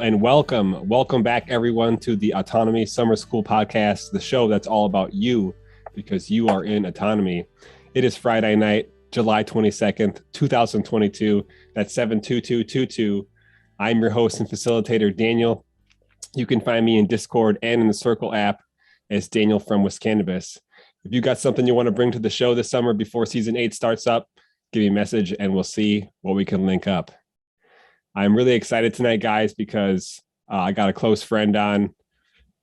and welcome back everyone to the Autonomy Summer School Podcast, the show that's all about you because you are in autonomy. It is Friday night, July 22nd, 2022. That's 72222. I'm your host and facilitator, Daniel. You can find me in Discord and in the Circle app as Daniel from Wiscannabis. If you got something you want to bring to the show this summer before season 8 starts up, give me a message and we'll see what we can link up. I'm really excited tonight, guys, because I got a close friend on.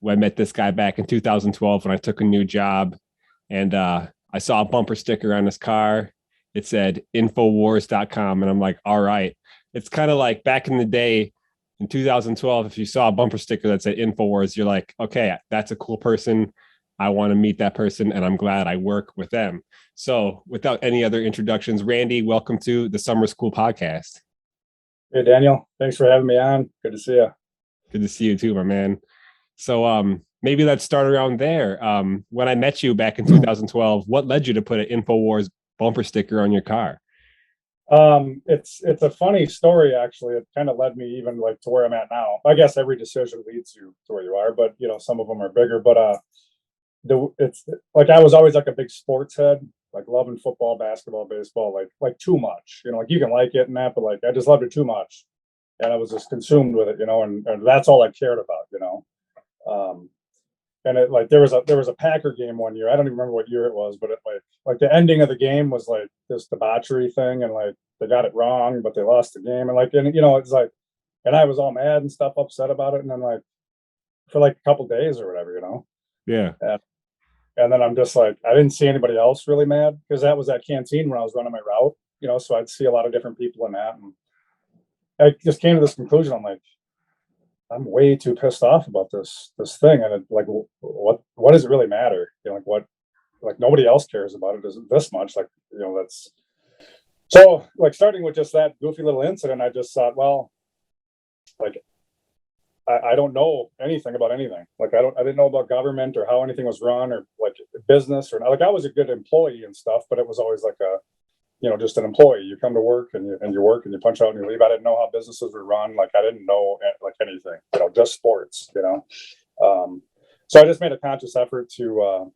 I met this guy back in 2012 when I took a new job, and I saw a bumper sticker on his car. It said Infowars.com, and I'm like, all right. It's kind of like back in the day in 2012, if you saw a bumper sticker that said Infowars, you're like, okay, that's a cool person. I want to meet that person, and I'm glad I work with them. So without any other introductions, Randy, welcome to the Summer School Podcast. Hey, Daniel. Thanks for having me on. Good to see you. Good to see you too, my man. So maybe let's start around there. When I met you back in 2012, what led you to put an InfoWars bumper sticker on your car? It's a funny story, actually. It kind of led me even like to where I'm at now. I guess every decision leads you to where you are, but some of them are bigger. But it's like I was always like a big sports head, like loving football, basketball, baseball, like too much. Like you can like it and that, but like I just loved it too much, and I was just consumed with it, and that's all I cared about, And it like there was a Packer game one year. I don't even remember what year it was, but it like the ending of the game was like this debauchery thing, and like they got it wrong, but they lost the game, and it's like, and I was all mad and stuff, upset about it, and then like for like a couple days or whatever, Yeah. And then I'm just like, I didn't see anybody else really mad because that was that canteen when I was running my route, so I'd see a lot of different people in that. And I just came to this conclusion. I'm like, I'm way too pissed off about this thing. And like, what does it really matter? Like nobody else cares about it this much. Like, that's so like starting with just that goofy little incident, I just thought, well, like, I don't know anything about anything. Like I didn't know about government or how anything was run or like business or not. Like I was a good employee and stuff, but it was always like just an employee. You come to work and you work and you punch out and you leave. I didn't know how businesses were run. Like I didn't know like anything, just sports, So I just made a conscious effort to,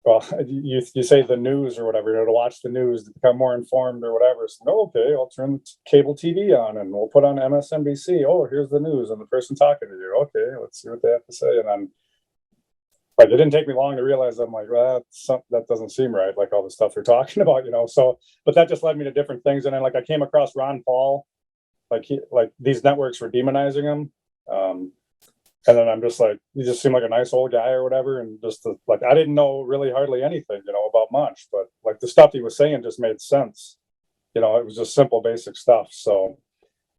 well, you say the news or whatever, to watch the news, to become more informed or whatever. So, okay, I'll turn cable TV on and we'll put on MSNBC. Oh, here's the news and the person talking to you. Okay, let's see what they have to say. And then, like, it didn't take me long to realize I'm like, well, that doesn't seem right. Like all the stuff they're talking about, So, but that just led me to different things. And then, like, I came across Ron Paul. Like these networks were demonizing him. And then I'm just like, he just seemed like a nice old guy or whatever. And just like, I didn't know really hardly anything, about much, but like the stuff he was saying just made sense. It was just simple, basic stuff. So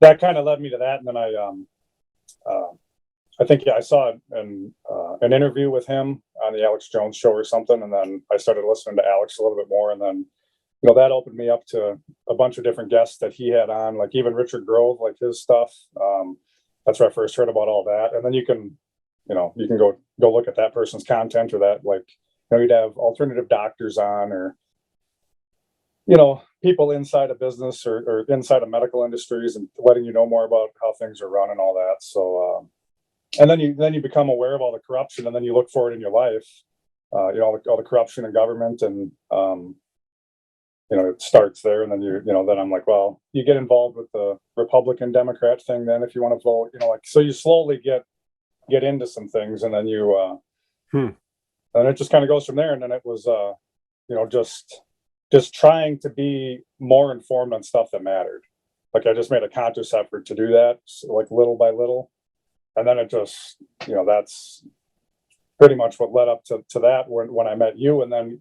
that kind of led me to that. And then I think I saw an interview with him on the Alex Jones show or something. And then I started listening to Alex a little bit more. And then, that opened me up to a bunch of different guests that he had on, like even Richard Grove, like his stuff. That's where I first heard about all that. And then you can go look at that person's content or that, like, you'd have alternative doctors on or, people inside a business or inside of medical industries and letting you know more about how things are run and all that. So, and then you become aware of all the corruption and then you look for it in your life, all the corruption in government and, it starts there. And then then I'm like, well, you get involved with the Republican Democrat thing. Then if you want to vote, so you slowly get into some things and then and it just kind of goes from there. And then it was, just trying to be more informed on stuff that mattered. Like I just made a conscious effort to do that, like little by little. And then it just, that's pretty much what led up to that when I met you. And then,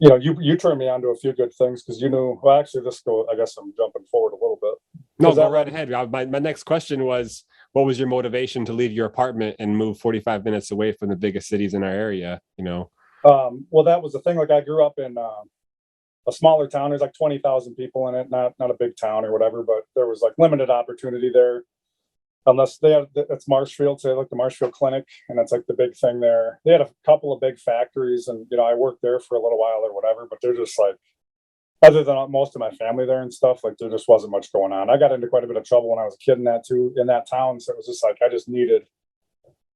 you turned me on to a few good things because well, actually I guess I'm jumping forward a little bit. No, go right ahead. My next question was, what was your motivation to leave your apartment and move 45 minutes away from the biggest cities in our area? Well, that was the thing. Like I grew up in a smaller town. There's like 20,000 people in it, not a big town or whatever, but there was like limited opportunity there. Unless it's Marshfield, so they like the Marshfield Clinic, and that's like the big thing there. They had a couple of big factories, and I worked there for a little while or whatever. But they're just like other than most of my family there and stuff, like there just wasn't much going on. I got into quite a bit of trouble when I was a kid in that town. So it was just like, I just needed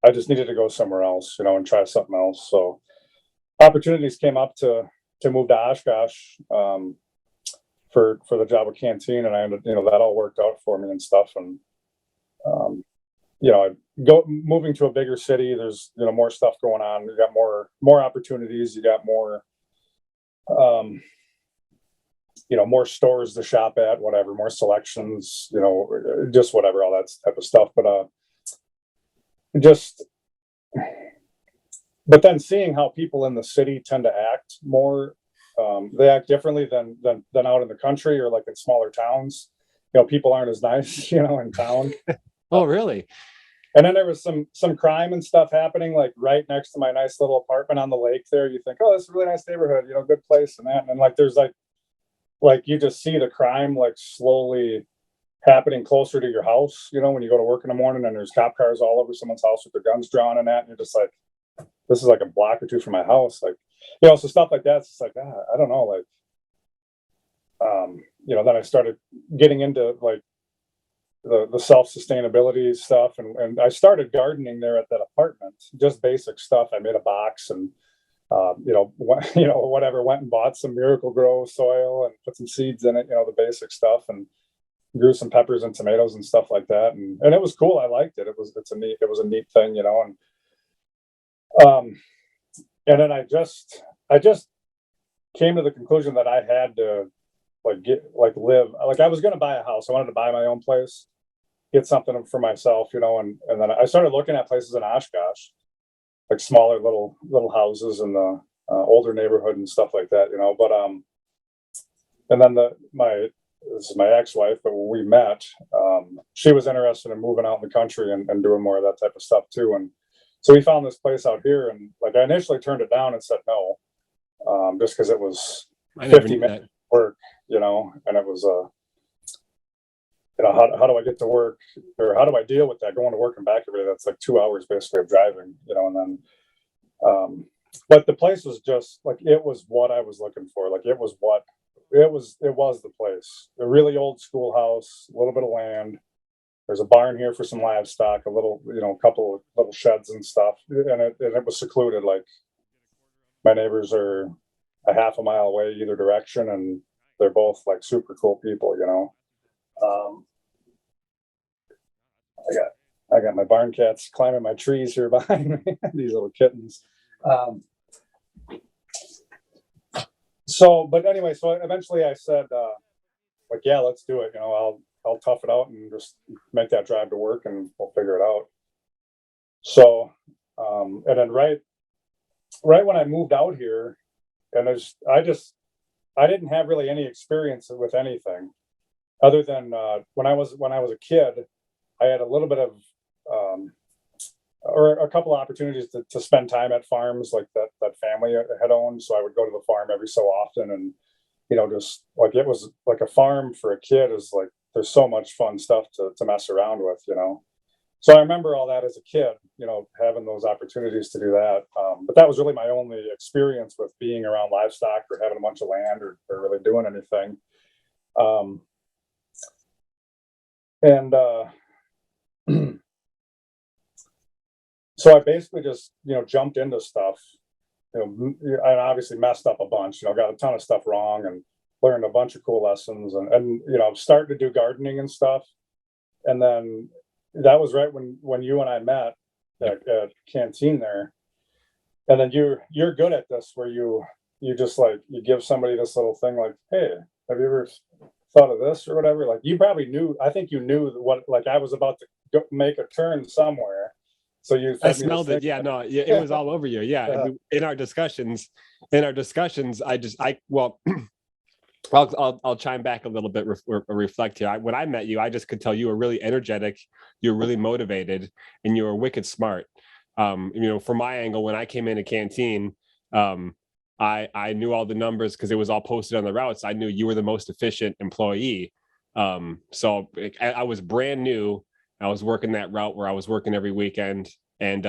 to go somewhere else, and try something else. So opportunities came up to move to Oshkosh, for the job with Canteen, and I ended, that all worked out for me and stuff. And um, I moving to a bigger city. There's more stuff going on. You got more opportunities. You got more um, more stores to shop at, whatever, more selections, just whatever, all that type of stuff. Just but then seeing how people in the city tend to act more, they act differently than out in the country or like in smaller towns. People aren't as nice, in town. Oh, really? And then there was some crime and stuff happening, like right next to my nice little apartment on the lake there. You think, oh, this is a really nice neighborhood, good place and that. And then like there's like you just see the crime like slowly happening closer to your house, when you go to work in the morning and there's cop cars all over someone's house with their guns drawn and that, and you're just like, this is like a block or two from my house. Like, so stuff like that. It's just like, I don't know, like, then I started getting into like the self-sustainability stuff. And I started gardening there at that apartment, just basic stuff. I made a box and, whatever, went and bought some Miracle Grow soil and put some seeds in it, the basic stuff, and grew some peppers and tomatoes and stuff like that. And it was cool. I liked it. It was a neat thing, and then I just came to the conclusion that I had to live, like I was going to buy a house. I wanted to buy my own place, get something for myself, and then I started looking at places in Oshkosh, like smaller little houses in the older neighborhood and stuff like that, but and then this is my ex-wife, but when we met, she was interested in moving out in the country and doing more of that type of stuff too. And so we found this place out here, and like I initially turned it down and said no, just because it was 50 minutes work, and it was how do I get to work, or how do I deal with that going to work and back every day? That's like 2 hours basically of driving, and then but the place was just like, it was what I was looking for. Like it was the place. A really old schoolhouse, a little bit of land. There's a barn here for some livestock, a little, a couple of little sheds and stuff. And it was secluded. Like my neighbors are a half a mile away either direction, and they're both like super cool people, I got my barn cats climbing my trees here behind me, these little kittens. But anyway, so eventually I said, like, yeah, let's do it. I'll tough it out and just make that drive to work, and we'll figure it out. So, and then right when I moved out here, and I didn't have really any experience with anything other than when I was a kid. I had a little bit of or a couple of opportunities to spend time at farms like that family had owned. So I would go to the farm every so often, and just like, it was like a farm for a kid is like, there's so much fun stuff to mess around with, So I remember all that as a kid, having those opportunities to do that. But that was really my only experience with being around livestock or having a bunch of land or really doing anything. So I basically just, jumped into stuff, I obviously messed up a bunch, got a ton of stuff wrong and learned a bunch of cool lessons and started to do gardening and stuff. And then that was right when you and I met at Canteen there. And then you're good at this, where you just like, you give somebody this little thing like, hey, have you ever thought of this or whatever? Like you probably knew, I think you knew what, like I was about to make a turn somewhere. So I smelled it. Yeah, no, it was all over you. Yeah. In our discussions, I'll chime back a little bit, reflect here. When I met you, I just could tell you were really energetic, you were really motivated, and you were wicked smart. From my angle, when I came into Canteen, I knew all the numbers because it was all posted on the routes. I knew you were the most efficient employee. So I was brand new. I was working that route where I was working every weekend, and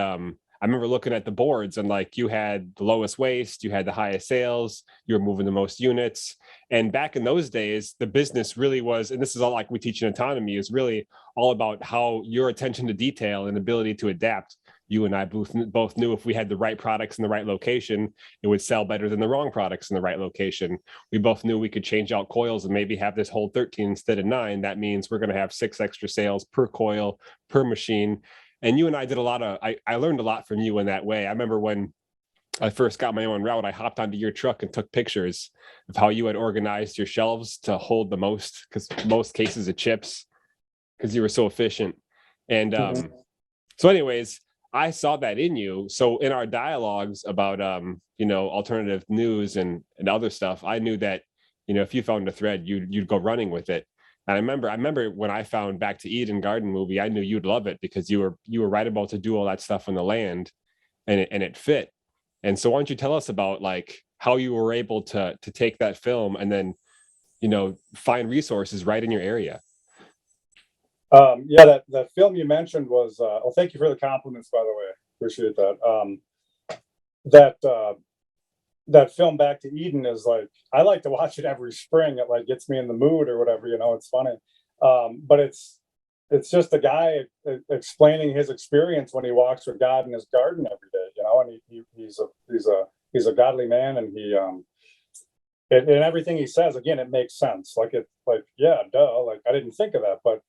I remember looking at the boards and like you had the lowest waste, you had the highest sales, you were moving the most units. And back in those days, the business really was, and this is all like we teach in autonomy, is really all about how your attention to detail and ability to adapt. You and I both knew if we had the right products in the right location, it would sell better than the wrong products in the right location. We both knew we could change out coils and maybe have this hold 13 instead of 9. That means we're going to have 6 extra sales per coil, per machine. And you and I did a lot of, I learned a lot from you in that way. I remember when I first got my own route, I hopped onto your truck and took pictures of how you had organized your shelves to hold the most cases of chips, because you were so efficient. And so anyways, I saw that in you. So in our dialogues about, alternative news and other stuff, I knew that, if you found a thread, you'd go running with it. And I remember when I found Back to Eden Garden movie, I knew you'd love it because you were right about to do all that stuff on the land, and it fit. And so why don't you tell us about like how you were able to take that film and then, find resources right in your area? That film you mentioned was, thank you for the compliments, by the way. Appreciate that. That film Back to Eden is like, I like to watch it every spring. It like gets me in the mood or whatever, it's funny. But it's just a guy explaining his experience when he walks with God in his garden every day, and he's a godly man, and and everything he says, again, it makes sense. Yeah, duh. Like I didn't think of that, but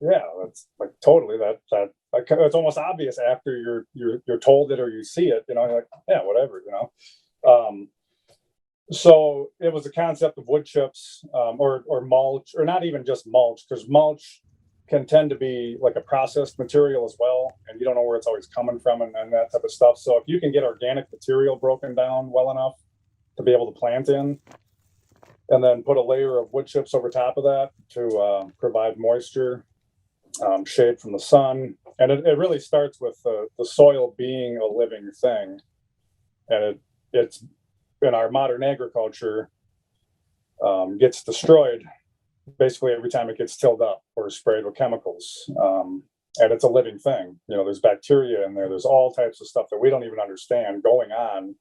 yeah, that's like totally that like, it's almost obvious after you're told it or you see it, you're like, yeah, whatever. So it was a concept of wood chips, or mulch, or not even just mulch, because mulch can tend to be like a processed material as well, and you don't know where it's always coming from, and that type of stuff. So if you can get organic material broken down well enough to be able to plant in, and then put a layer of wood chips over top of that to provide moisture, shade from the sun, and it really starts with the soil being a living thing, and it's in our modern agriculture, gets destroyed basically every time it gets tilled up or sprayed with chemicals. And it's a living thing. There's bacteria in there. There's all types of stuff that we don't even understand going on.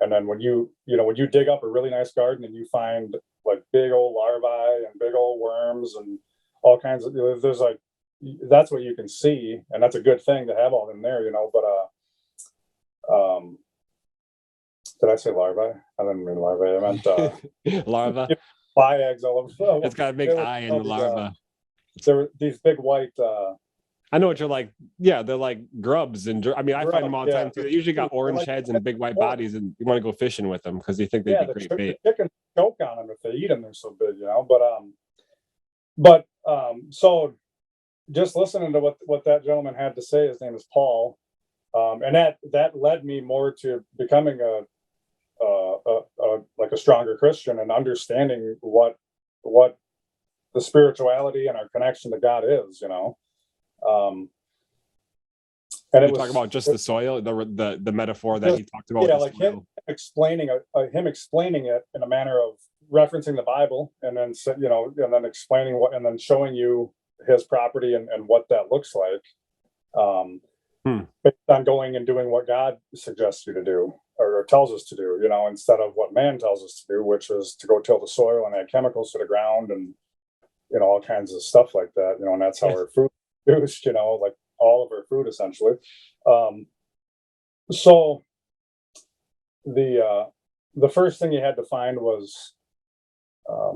And then when you dig up a really nice garden and you find like big old larvae and big old worms and all kinds of, there's like, that's what you can see. And that's a good thing to have all in there, but, did I say larvae? I didn't mean larvae. I meant larva. Fly eggs all over. It's got a big eye in the larva. There were these big white. I know what you're like. Yeah, they're like grubs, and I find them all the time too. They usually got orange heads and big white bodies, and you want to go fishing with them because you think they'd be great bait. The chickens choke on them if they eat them. They're so big, But so just listening to what that gentleman had to say. His name is Paul, and that led me more to becoming like a stronger Christian and understanding what the spirituality and our connection to God is, and you talk about just the soil, the metaphor that he talked about. Yeah, like him explaining it in a manner of referencing the Bible, and then and then explaining and then showing you his property and what that looks like. Based on going and doing what God suggests you to do or tells us to do, instead of what man tells us to do, which is to go till the soil and add chemicals to the ground and, all kinds of stuff like that, and that's how our food is produced, like all of our food essentially. So the first thing you had to find was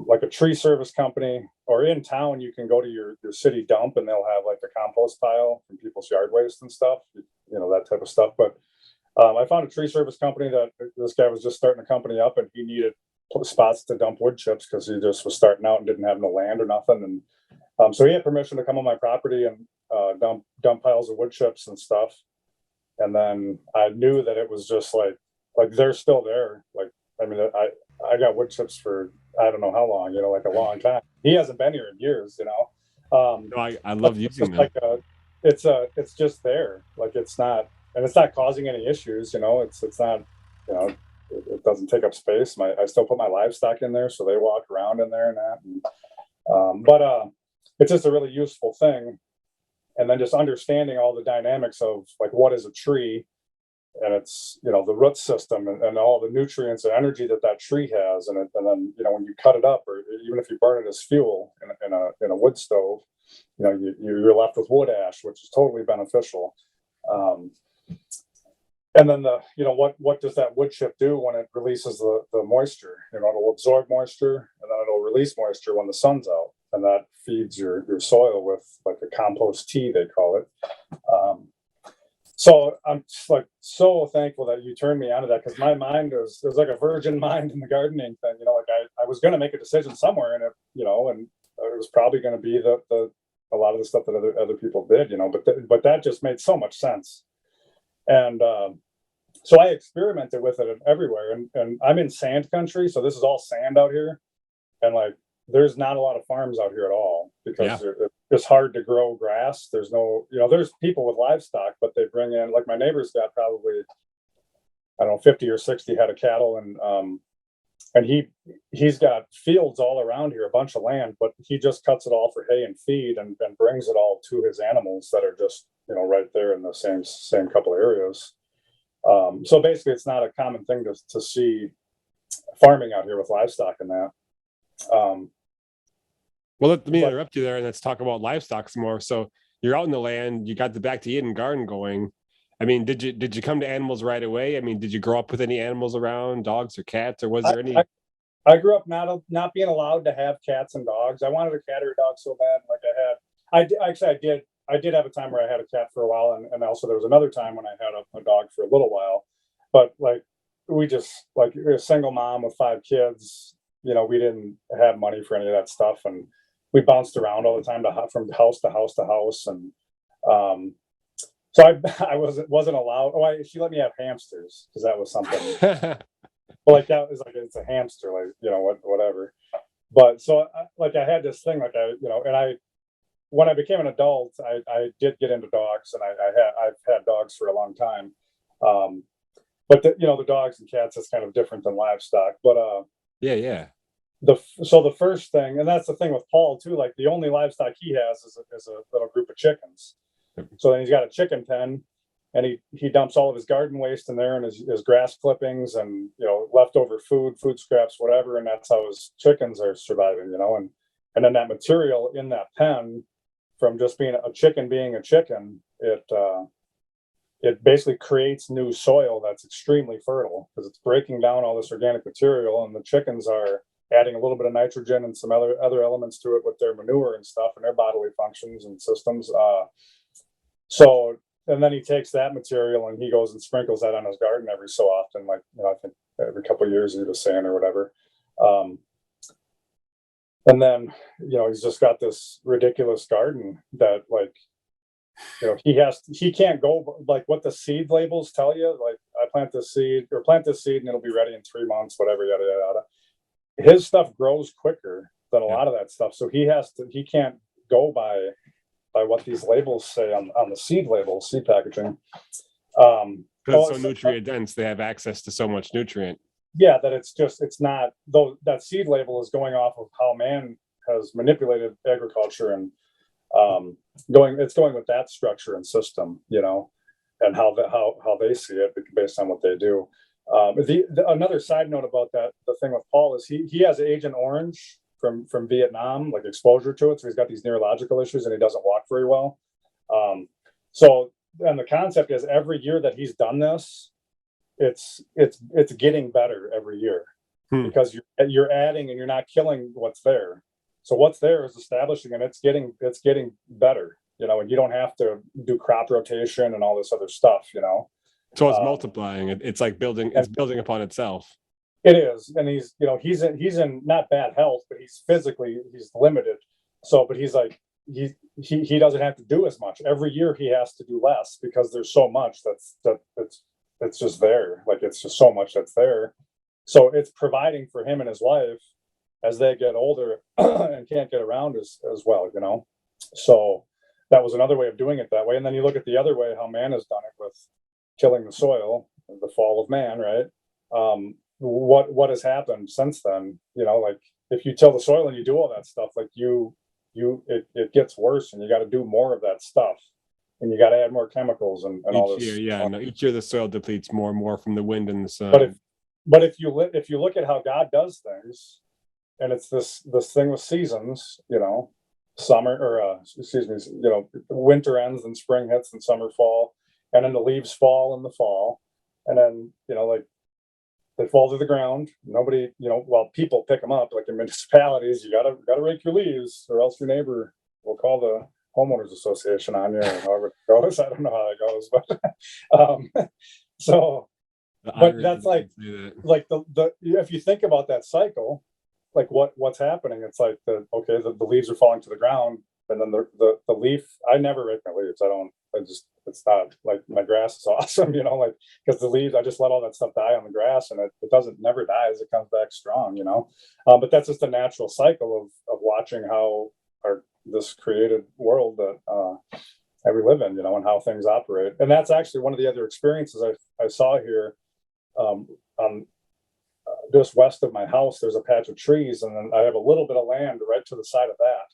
like a tree service company, or in town, you can go to your city dump and they'll have like a compost pile from people's yard waste and stuff, that type of stuff. But I found a tree service company that this guy was just starting a company up, and he needed spots to dump wood chips because he just was starting out and didn't have no land or nothing. And so he had permission to come on my property and dump piles of wood chips and stuff. And then I knew that it was just like they're still there. Like, I got wood chips for I don't know how long, like a long time. He hasn't been here in years, I love using them. It's just there. Like it's not causing any issues, it's not, it doesn't take up space. I still put my livestock in there, so they walk around in there and that. But it's just a really useful thing. And then just understanding all the dynamics of like what is a tree, it's, you know, the root system and all the nutrients and energy that tree has. And then, you know, when you cut it up, or even if you burn it as fuel in a wood stove, you know, you're left with wood ash, which is totally beneficial. And then you know, what does that wood chip do when it releases the moisture? You know, it'll absorb moisture, and then it'll release moisture when the sun's out, and that feeds your soil with like a compost tea, they call it. So I'm just like so thankful that you turned me onto that, because my mind was like a virgin mind in the gardening thing. You know, like I was going to make a decision somewhere, and you know, and it was probably going to be a lot of the stuff that other people did. You know, but that just made so much sense. And so I experimented with it everywhere, and I'm in sand country, so this is all sand out here, and like there's not a lot of farms out here at all, because it's hard to grow grass. There's no, you know, there's people with livestock, but they bring in, like my neighbor's got probably, I don't know, 50 or 60 head of cattle, and he's got fields all around here, a bunch of land, but he just cuts it all for hay and feed, and brings it all to his animals that are just, you know, right there in the same couple of areas. So basically, it's not a common thing to see farming out here with livestock and that. Well, let me interrupt you there, and let's talk about livestock some more. So you're out in the land, you got the Back to Eden garden going. I mean, did you come to animals right away? I mean, did you grow up with any animals around, dogs or cats, or was there any? I grew up not being allowed to have cats and dogs. I wanted a cat or a dog so bad. Like I did have a time where I had a cat for a while, and also there was another time when I had a dog for a little while. But like we just, like, you're a single mom with 5 kids. You know, we didn't have money for any of that stuff, and we bounced around all the time from house to house to house, and so I wasn't allowed. Oh, she let me have hamsters, because that was something. But like that was like, it's a hamster, like, you know, whatever. But so I had this thing, like, you know, and when I became an adult, I did get into dogs, and I've had dogs for a long time. But you know, the dogs and cats is kind of different than livestock. But yeah. So the first thing, and that's the thing with Paul too, like the only livestock he has is a little group of chickens. So then he's got a chicken pen, and he dumps all of his garden waste in there, and his grass clippings, and, you know, leftover food scraps, whatever, and that's how his chickens are surviving, you know. And then that material in that pen, from just being a chicken, it basically creates new soil that's extremely fertile, because it's breaking down all this organic material, and the chickens are adding a little bit of nitrogen and some other elements to it with their manure and stuff, and their bodily functions and systems. So, and then he takes that material and he goes and sprinkles that on his garden every so often, like, you know, I think every couple of years, he was saying, or whatever. And then, you know, he's just got this ridiculous garden that, like, you know, he can't go like what the seed labels tell you. Like, I plant this seed and it'll be ready in 3 months, whatever, yada, yada, yada. His stuff grows quicker than a lot of that stuff. So he can't go by what these labels say on the seed labels, seed packaging. Because it's so nutrient dense, they have access to so much nutrient. Yeah, that it's not, though, that seed label is going off of how man has manipulated agriculture, and going with that structure and system, you know, and how they see it based on what they do. Another side note about that, the thing with Paul, is he has Agent Orange from Vietnam, like exposure to it. So he's got these neurological issues, and he doesn't walk very well. So, and the concept is, every year that he's done this, it's getting better every year, because you're adding and you're not killing what's there. So what's there is establishing, and it's getting better, you know, and you don't have to do crop rotation and all this other stuff, you know. So it's multiplying. It's like building upon itself. It is, and he's in not bad health, but he's limited. So, but he's like, he doesn't have to do as much. Every year he has to do less, because there's so much that's just there. Like, it's just so much that's there. So it's providing for him and his wife as they get older and can't get around as well, you know. So that was another way of doing it that way. And then you look at the other way, how man has done it with killing the soil, the fall of man, right? What has happened since then? You know, like, if you till the soil and you do all that stuff, like it gets worse, and you got to do more of that stuff. and you got to add more chemicals and all Each this. year, yeah. No, each year the soil depletes more and more from the wind and the sun. But if you look at how God does things, and it's this thing with seasons, summer or excuse me, winter ends and spring hits and summer fall, and then the leaves fall in the fall, and then like they fall to the ground. Nobody, well, people pick them up. Like in municipalities, you gotta rake your leaves, or else your neighbor will call the homeowners association on you, or however it goes. I don't know how that goes, but so, but that's like the if you think about that cycle, like what's happening, it's like the leaves are falling to the ground, and then the leaf. I never rake my leaves. It's not like my grass is awesome, like because the leaves, I just let all that stuff die on the grass, and it doesn't never dies. It comes back strong, but that's just a natural cycle of watching how this created world that we live in, and how things operate. And that's actually one of the other experiences I saw here, on just west of my house. There's a patch of trees, and then I have a little bit of land right to the side of that.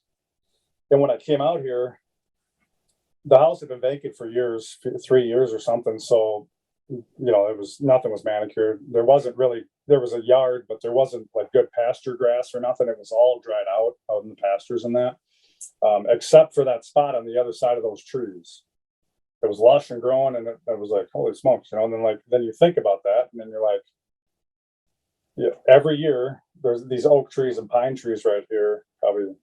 And when I came out here, the house had been vacant for years, 3 years or something. So, nothing was manicured. There was a yard, but there wasn't like good pasture grass or nothing. It was all dried out in the pastures and that, except for that spot on the other side of those trees. It was lush and growing, and it was like, holy smokes, and then you think about that, and then you're like, yeah, every year there's these oak trees and pine trees right here, probably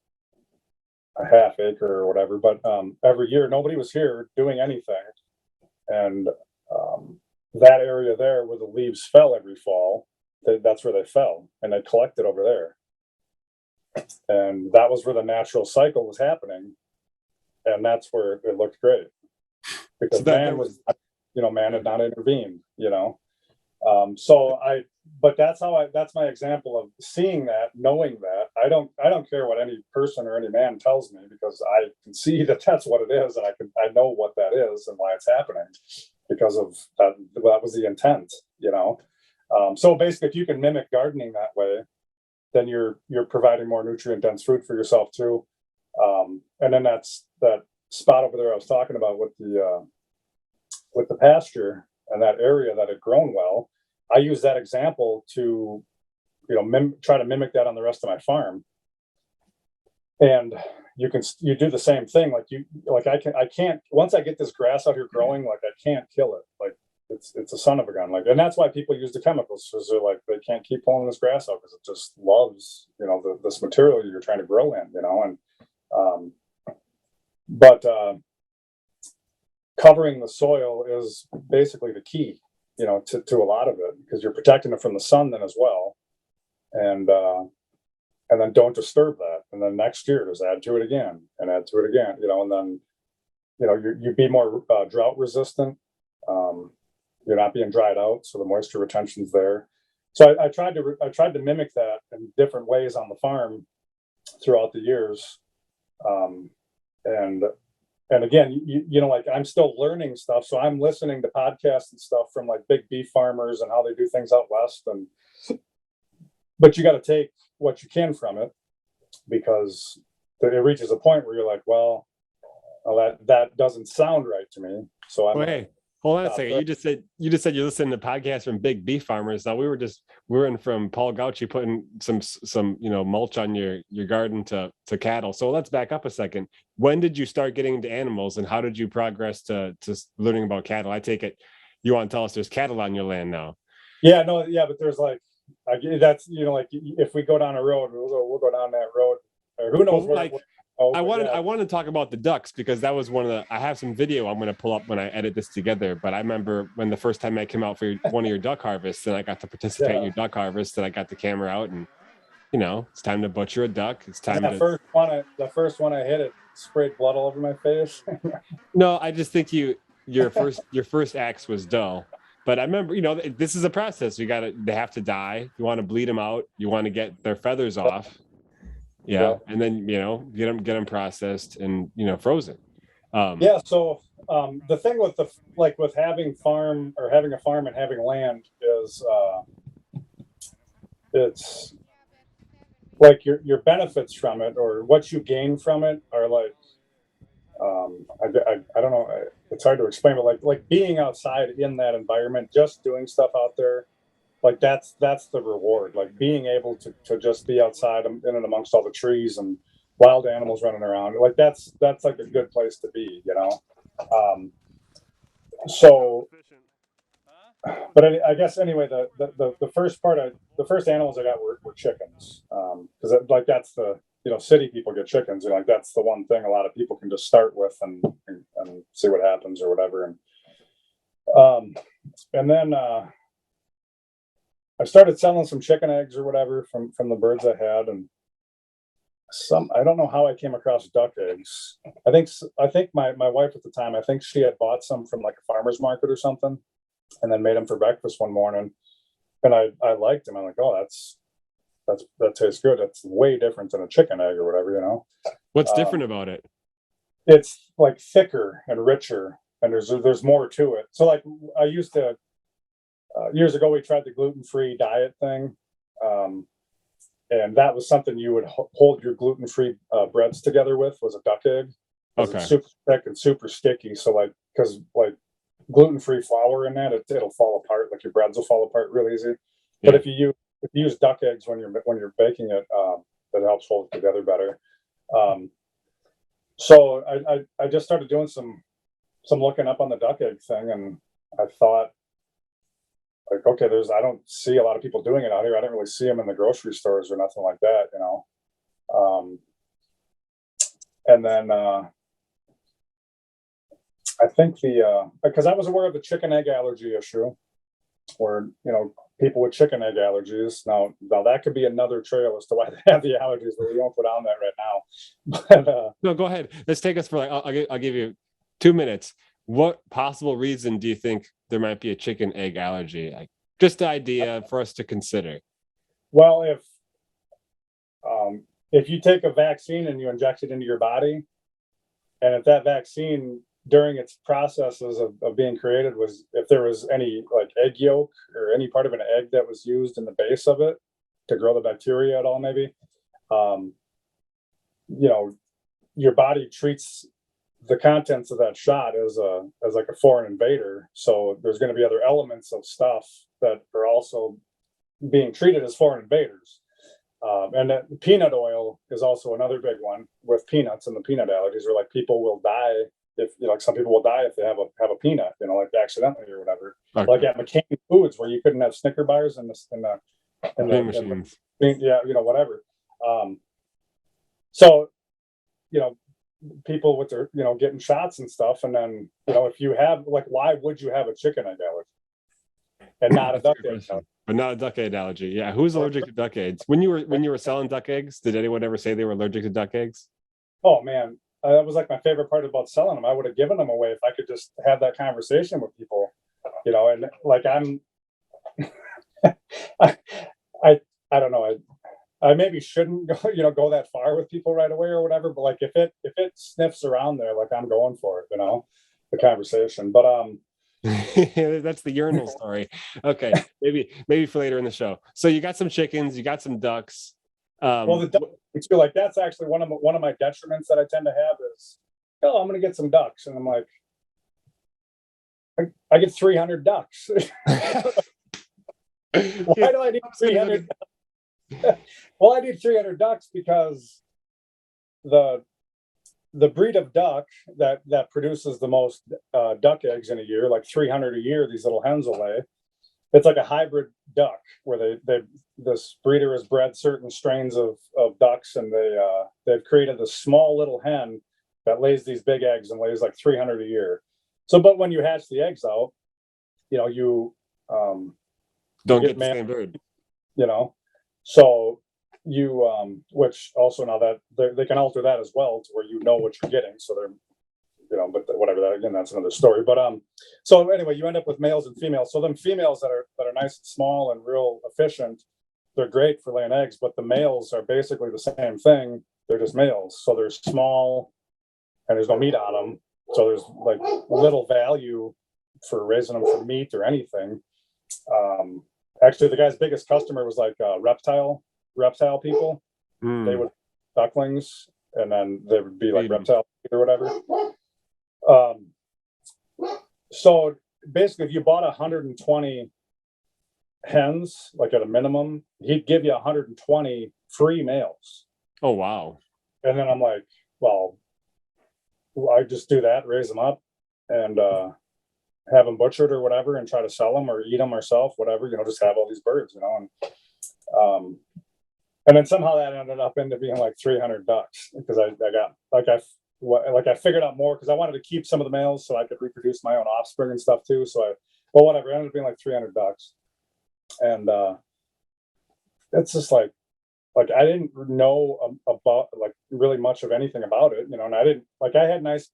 a half acre or whatever, but every year nobody was here doing anything, and that area there where the leaves fell every fall, that's where they fell, and they collected over there, and that was where the natural cycle was happening, and that's where it looked great, because man had not intervened, but that's my example of seeing that, knowing that. I don't care what any person or any man tells me, because I can see that that's what it is, and I know what that is and why it's happening, because of that. That was the intent, so basically, if you can mimic gardening that way, then you're providing more nutrient dense fruit for yourself too. And then that's that spot over there I was talking about with the pasture and that area that had grown well. I use that example to, try to mimic that on the rest of my farm. And you do the same thing. I can't, once I get this grass out here growing, I can't kill it. It's a son of a gun. And that's why people use the chemicals, because they can't keep pulling this grass out, because it just loves, this material you're trying to grow in, but covering the soil is basically the key, to a lot of it, because you're protecting it from the sun then as well. And then don't disturb that. And then next year, just add to it again and add to it again, and then, you'd be more drought resistant. You're not being dried out, so the moisture retention's there. So I tried to mimic that in different ways on the farm throughout the years. And again, I'm still learning stuff. So I'm listening to podcasts and stuff from big beef farmers and how they do things out west. But you got to take what you can from it, because it reaches a point where you're like, well, that doesn't sound right to me. So hold on a second. You just said you're listening to podcasts from big beef farmers. Now we were in from Paul Gauchi putting some mulch on your garden to cattle. So let's back up a second. When did you start getting into animals, and how did you progress to learning about cattle? I take it you want to tell us there's cattle on your land now. Yeah, no, yeah, but there's that's if we go down a road, we'll go down that road. Or who knows where. I wanted to talk about the ducks, because that was I have some video I'm going to pull up when I edit this together. But I remember when the first time I came out for one of your duck harvests, and I got to participate in your duck harvest, and I got the camera out, and it's time to butcher a duck. It's time the first one I hit, it sprayed blood all over my face. No, I just think your first axe was dull. But I remember, this is a process. They have to die. You want to bleed them out. You want to get their feathers off. Yeah. And then, get them processed and, frozen. So the thing with with having a farm and having land is it's your benefits from it, or what you gain from it, are I don't know. It's hard to explain, but like being outside in that environment, just doing stuff out there, like that's the reward. Like being able to just be outside in and amongst all the trees and wild animals running around. Like that's like a good place to be, you know. Um, so, but I guess anyway, the first part of the first animals I got were chickens, because like that's the city people get chickens. Like that's the one thing a lot of people can just start with and see what happens or whatever. And then I started selling some chicken eggs or whatever from the birds I had, and I don't know how I came across duck eggs. I think my wife at the time, I think she had bought some from like a farmer's market or something, and then made them for breakfast one morning, and I liked them. I'm like, oh, that tastes good. It's way different than a chicken egg or whatever, you know. What's different about it? It's like thicker and richer, and there's more to it. So like I used to years ago, we tried the gluten-free diet thing, and that was something you would hold your gluten-free breads together with, was a duck egg. Okay. It's super thick and super sticky. So like, because like gluten-free flour in that, it'll fall apart. Like your breads will fall apart real easy. Yeah. But if you use duck eggs when you're baking it, that helps hold it together better. So I just started doing some looking up on the duck egg thing, and I thought, like, okay, I don't see a lot of people doing it out here. I don't really see them in the grocery stores or nothing like that, you know. And then I think because I was aware of the chicken egg allergy issue, where people with chicken egg allergies. Now that could be another trail as to why they have the allergies, but we won't put on that right now. But, no, go ahead. Let's take us for like I'll give you 2 minutes. What possible reason do you think there might be a chicken egg allergy? Like, just the idea for us to consider. Well, if you take a vaccine and you inject it into your body, and if that vaccine during its processes of being created if there was any like egg yolk or any part of an egg that was used in the base of it to grow the bacteria at all, maybe, your body treats the contents of that shot as like a foreign invader. So there's going to be other elements of stuff that are also being treated as foreign invaders. And that peanut oil is also another big one with peanuts and the peanut allergies, where like people will die if like some people will die if they have a peanut, like accidentally or whatever. Okay. Like at McCain Foods, where you couldn't have Snicker bars in the whatever. So people with their getting shots and stuff, and then if you have like, why would you have a chicken egg allergy and not a duck egg allergy? But not a duck egg allergy. Yeah, who's allergic to duck eggs? When you were selling duck eggs, did anyone ever say they were allergic to duck eggs? Oh man, that was like my favorite part about selling them. I would have given them away if I could just have that conversation with people, and like I don't know. I maybe shouldn't go that far with people right away or whatever, but like if it sniffs around there, like I'm going for it, the conversation. But that's the urinal story. Okay, maybe for later in the show. So you got some chickens, you got some ducks. Well, the ducks, like that's actually one of my detriments that I tend to have is, I'm going to get some ducks, and I'm like, I get 300 ducks. Why do I need 300? Well, I need 300 ducks because the breed of duck that produces the most duck eggs in a year, like 300 a year, these little hens will lay. It's like a hybrid duck where this breeder has bred certain strains of ducks, and they've created this small little hen that lays these big eggs and lays like 300 a year. So, but when you hatch the eggs out, you don't get the same bird. So you which also now that they can alter that as well to where what you're getting. So they're but whatever, that again, that's another story. But so anyway, you end up with males and females. So them females that are nice and small and real efficient, they're great for laying eggs. But the males are basically the same thing. They're just males. So they're small and there's no meat on them. So there's like little value for raising them for meat or anything. Actually, the guy's biggest customer was like reptile people. They would ducklings, and then there would be like reptile or whatever. So basically, if you bought 120 hens, like at a minimum, he'd give you 120 free males. Oh, wow. And then I'm like, well, I just do that, raise them up, and have them butchered or whatever, and try to sell them or eat them ourselves, whatever. Just have all these birds, and then somehow that ended up into being like 300 ducks because I got I figured out more because I wanted to keep some of the males so I could reproduce my own offspring and stuff too. So whatever, it ended up being like 300 ducks, and it's just like I didn't know about like really much of anything about it, and I didn't I had nice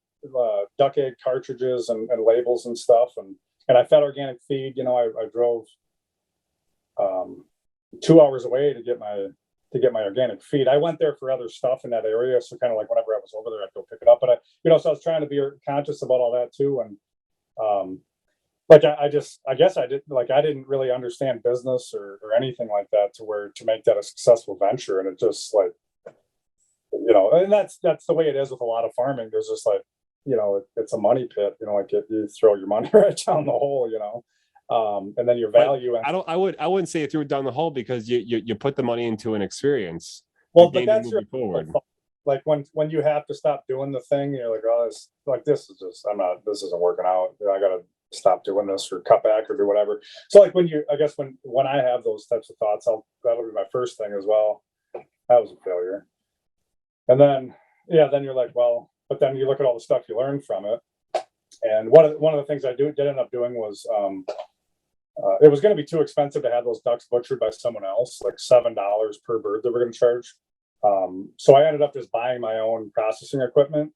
duck egg cartridges and labels and stuff, and I fed organic feed. I drove 2 hours away to get my organic feed. I went there for other stuff in that area, so kind of like whenever I was over there, I'd go pick it up. But so I was trying to be conscious about all that too, and I guess I didn't really understand business or anything like that to make that a successful venture, and it just and that's the way it is with a lot of farming. There's just it's a money pit, you throw your money right down the hole, and then your value. I wouldn't say you threw it down the hole because you put the money into an experience. Well, but that's your forward. Like when you have to stop doing the thing, you're like, oh, this isn't working out. I got to stop doing this or cut back or do whatever. So when I have those types of thoughts, that'll be my first thing as well. That was a failure. And then you're like, well, but then you look at all the stuff you learned from it. And one of the things I did end up doing was it was going to be too expensive to have those ducks butchered by someone else, like $7 per bird that we're going to charge. So I ended up just buying my own processing equipment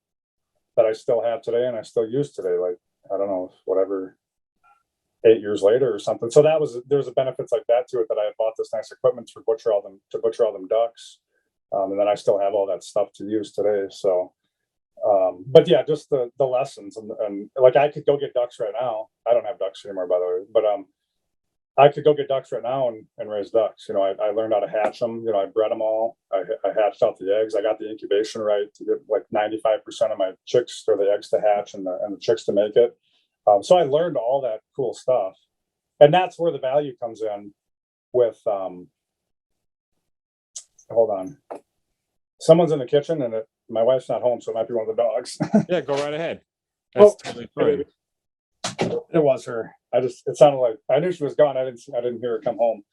that I still have today and I still use today. Like, I don't know, whatever, 8 years later or something. So there's a benefits like that to it, that I had bought this nice equipment to butcher all them ducks. And then I still have all that stuff to use today. So, but yeah, just the lessons and like I could go get ducks right now. I don't have ducks anymore, by the way, but I could go get ducks right now and raise ducks. I learned how to hatch them. I bred them all. I hatched out the eggs. I got the incubation right to get like 95% of my chicks or the eggs to hatch and the chicks to make it. So I learned all that cool stuff, and that's where the value comes in. With hold on, someone's in the kitchen and my wife's not home, so it might be one of the dogs. Yeah, go right ahead. That's totally fine. It was her. It sounded like I knew she was gone. I didn't hear her come home.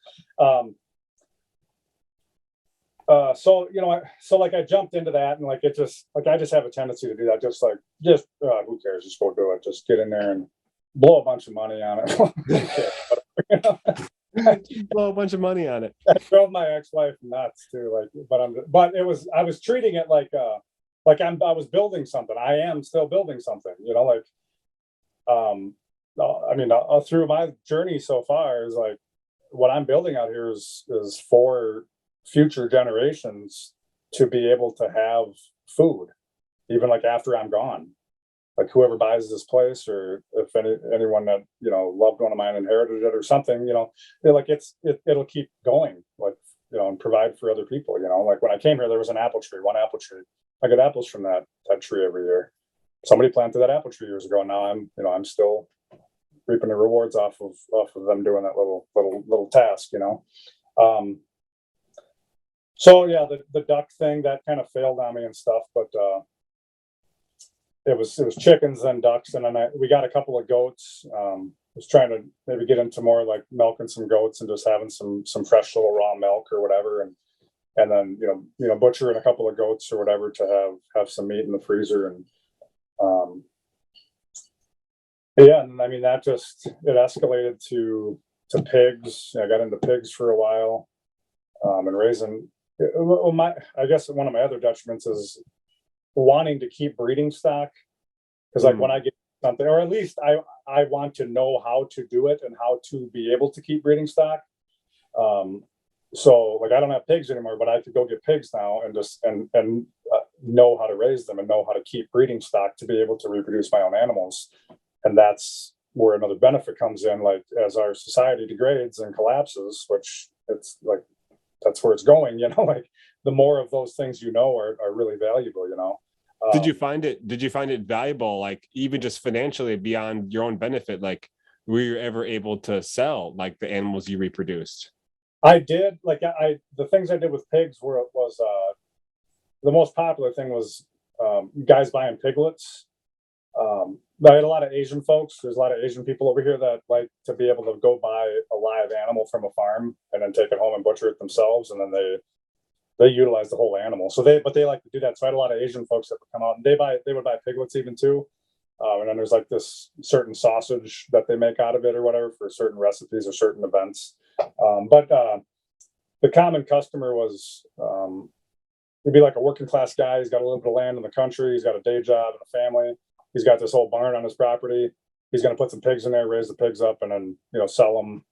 So I jumped into that, and I just have a tendency to do that. Who cares? Just go do it. Just get in there and blow a bunch of money on it. Blow a bunch of money on it. I drove my ex-wife nuts too. I was treating it like I was building something. I am still building something. Through my journey so far is like what I'm building out here is for future generations to be able to have food, even like after I'm gone. Like whoever buys this place, or if anyone that loved one of mine inherited it or something, it'll keep going, and provide for other people. Like when I came here, there was one apple tree. I get apples from that tree every year. Somebody planted that apple tree years ago, and now I'm still reaping the rewards off of them doing that little task. So yeah, the duck thing that kind of failed on me and stuff, but it was chickens and ducks, and then we got a couple of goats. Was trying to maybe get into more like milking some goats and just having some fresh little raw milk or whatever, and then butchering a couple of goats or whatever to have some meat in the freezer. And and I mean that it escalated to pigs. I got into pigs for a while, and raising. I guess one of my other detriments is wanting to keep breeding stock, because when I get something, or at least I want to know how to do it and how to be able to keep breeding stock. So I don't have pigs anymore, but I could go get pigs now and just know how to raise them and know how to keep breeding stock to be able to reproduce my own animals. And that's where another benefit comes in, like as our society degrades and collapses, which it's like that's where it's going, like the more of those things are really valuable, Did you find it valuable, like even just financially beyond your own benefit? Like, were you ever able to sell like the animals you reproduced? I did, like, the things I did with pigs was the most popular thing was guys buying piglets. I had a lot of Asian folks. There's a lot of Asian people over here that like to be able to go buy a live animal from a farm and then take it home and butcher it themselves, and then they utilize the whole animal. So they like to do that. So I had a lot of Asian folks that would come out and they would buy piglets even too. And then there's like this certain sausage that they make out of it or whatever for certain recipes or certain events. But the common customer was he'd be like a working class guy. He's got a little bit of land in the country. He's got a day job and a family. He's got this whole barn on his property. He's going to put some pigs in there, raise the pigs up, and then sell them.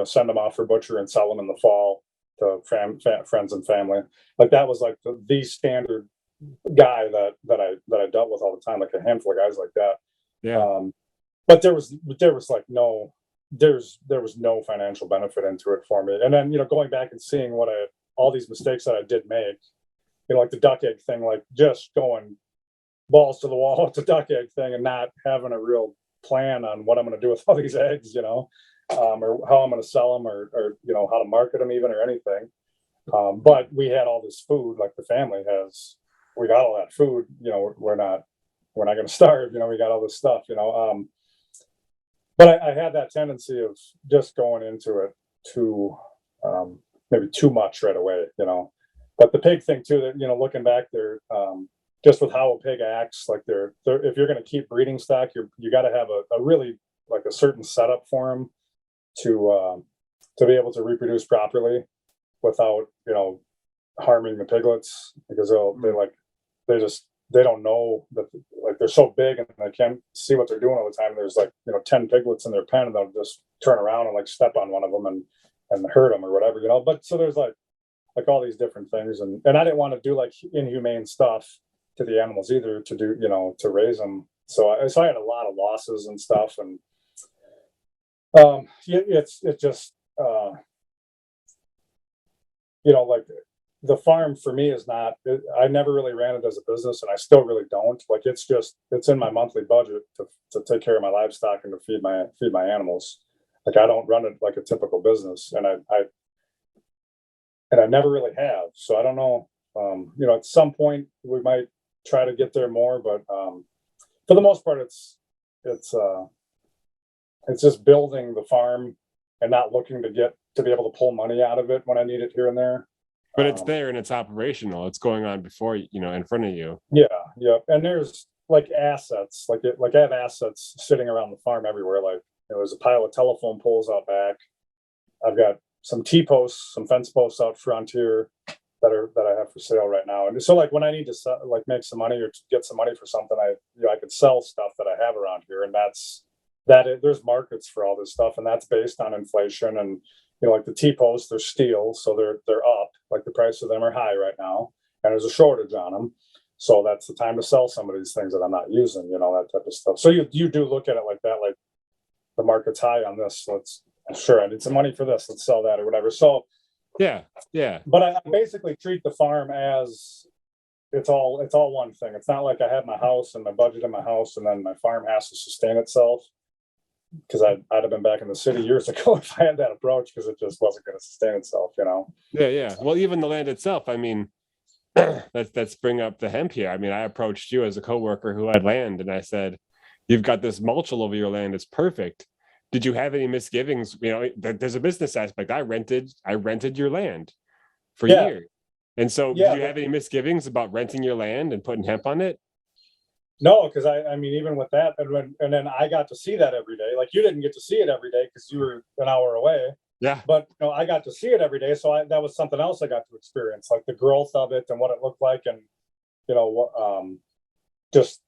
Send them off for butcher and sell them in the fall to friends and family. Like that was like the standard guy that I dealt with all the time, like a handful of guys like that. Yeah. But there was like there was no financial benefit into it for me. And then going back and seeing all these mistakes that I did make, like the duck egg thing, like just going balls to the wall with the duck egg thing and not having a real plan on what I'm going to do with all these eggs, or how I'm going to sell them or how to market them even or anything. But we had all this food, like the family has, we got all that food, we're not going to starve, we got all this stuff, but I had that tendency of just going into it too, maybe too much right away, but the pig thing too, that, looking back there, just with how a pig acts, like they're if you're going to keep breeding stock, you got to have a really like a certain setup for them to be able to reproduce properly without harming the piglets, because they don't know that, like they're so big and they can't see what they're doing all the time. There's like 10 piglets in their pen and they'll just turn around and like step on one of them and hurt them or whatever, but so there's like all these different things, and I didn't want to do like inhumane stuff to the animals either to do to raise them. So I had a lot of losses and stuff, and it's just like the farm for me is not, I never really ran it as a business, and I still really don't. Like it's in my monthly budget to take care of my livestock and to feed my animals. Like I don't run it like a typical business, and I never really have. So I don't know. At some point we might try to get there more, but for the most part, it's just building the farm and not looking to be able to pull money out of it when I need it here and there. But it's there and it's operational. It's going on before in front of you. Yeah. And there's like assets, like I have assets sitting around the farm everywhere. Like there's a pile of telephone poles out back. I've got some T-posts, some fence posts out front here that I have for sale right now. And so like when I need to sell, like make some money or to get some money for something, I could sell stuff that I have around here, and there's markets for all this stuff, and that's based on inflation. And like the T-posts, they're steel, so they're up. Like the price of them are high right now, and there's a shortage on them. So that's the time to sell some of these things that I'm not using, that type of stuff. So you do look at it like that, like the market's high on this. I need some money for this. Let's sell that or whatever. So yeah. But I basically treat the farm as it's all one thing. It's not like I have my house and my budget in my house, and then my farm has to sustain itself. Because I'd have been back in the city years ago if I had that approach, because it just wasn't going to sustain itself, Yeah. Well, even the land itself. I mean, let's bring up the hemp here. I mean, I approached you as a coworker who had land, and I said, "You've got this mulch all over your land. It's perfect." Did you have any misgivings? There's a business aspect. I rented your land for years, and so did you have any misgivings about renting your land and putting hemp on it? No, because I mean, even with that, and then I got to see that every day. Like you didn't get to see it every day because you were an hour away. Yeah. But I got to see it every day, so that was something else I got to experience, like the growth of it and what it looked like, and just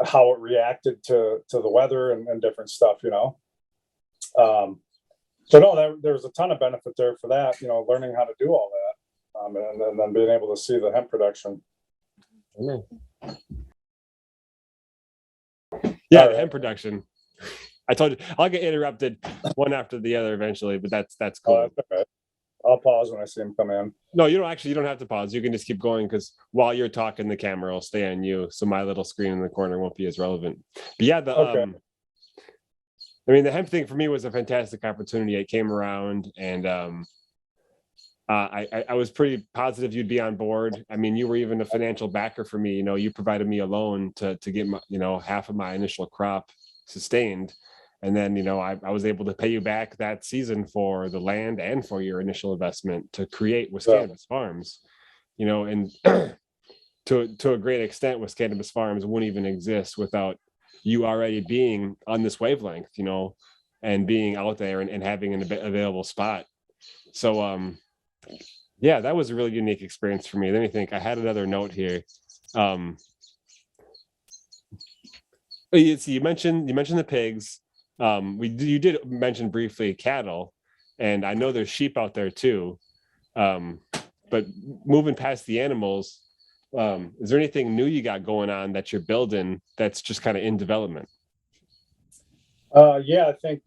how it reacted to the weather and different stuff. So no, there's a ton of benefit there for that. Learning how to do all that, and then being able to see the hemp production. Yeah, the hemp production. I told you I'll get interrupted one after the other eventually, but that's cool. That's okay. I'll pause when I see him come in. No, you don't have to pause. You can just keep going because while you're talking, the camera will stay on you. So my little screen in the corner won't be as relevant. But yeah, Okay. the hemp thing for me was a fantastic opportunity. It came around and I was pretty positive you'd be on board. I mean, you were even a financial backer for me. You provided me a loan to get my, half of my initial crop sustained. And then, I was able to pay you back that season for the land and for your initial investment to create Wiscannabis Farms, and to a great extent, Wiscannabis Farms wouldn't even exist without you already being on this wavelength, and being out there and having an available spot. So, yeah, that was a really unique experience for me. Let me think. I had another note here. You mentioned the pigs. You did mention briefly cattle, and I know there's sheep out there too. But moving past the animals, is there anything new you got going on that you're building that's just kind of in development? Yeah, I think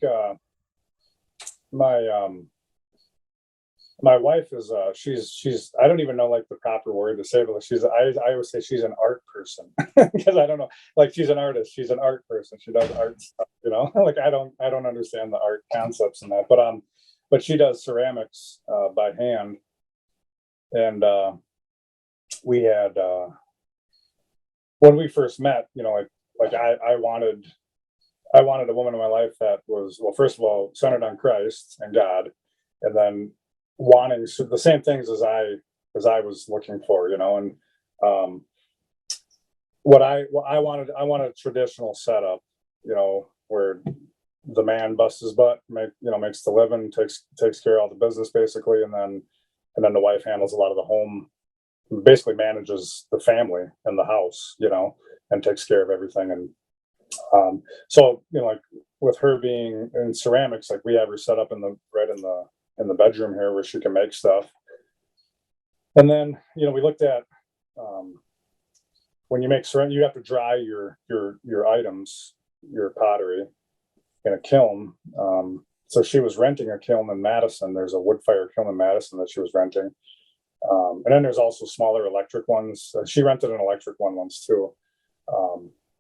my wife is she's I don't even know like the proper word to say, but I always say she's an art person because I don't know, like she's an artist, she's an art person, she does art stuff, like I don't understand the art concepts in that, but she does ceramics by hand, and we had when we first met, like I wanted a woman in my life that was, well, first of all, centered on Christ and God, and then wanting the same things as I was looking for, and what I wanted a traditional setup, where the man busts his butt, makes the living, takes care of all the business basically, and then the wife handles a lot of the home, basically manages the family and the house, and takes care of everything. And so like with her being in ceramics, like we have her set up in the bedroom here where she can make stuff. And then we looked at when you make ceramic, you have to dry your items, your pottery, in a kiln. So she was renting a kiln in Madison. There's a wood fire kiln in Madison that she was renting. And then there's also smaller electric ones. She rented an electric one once too.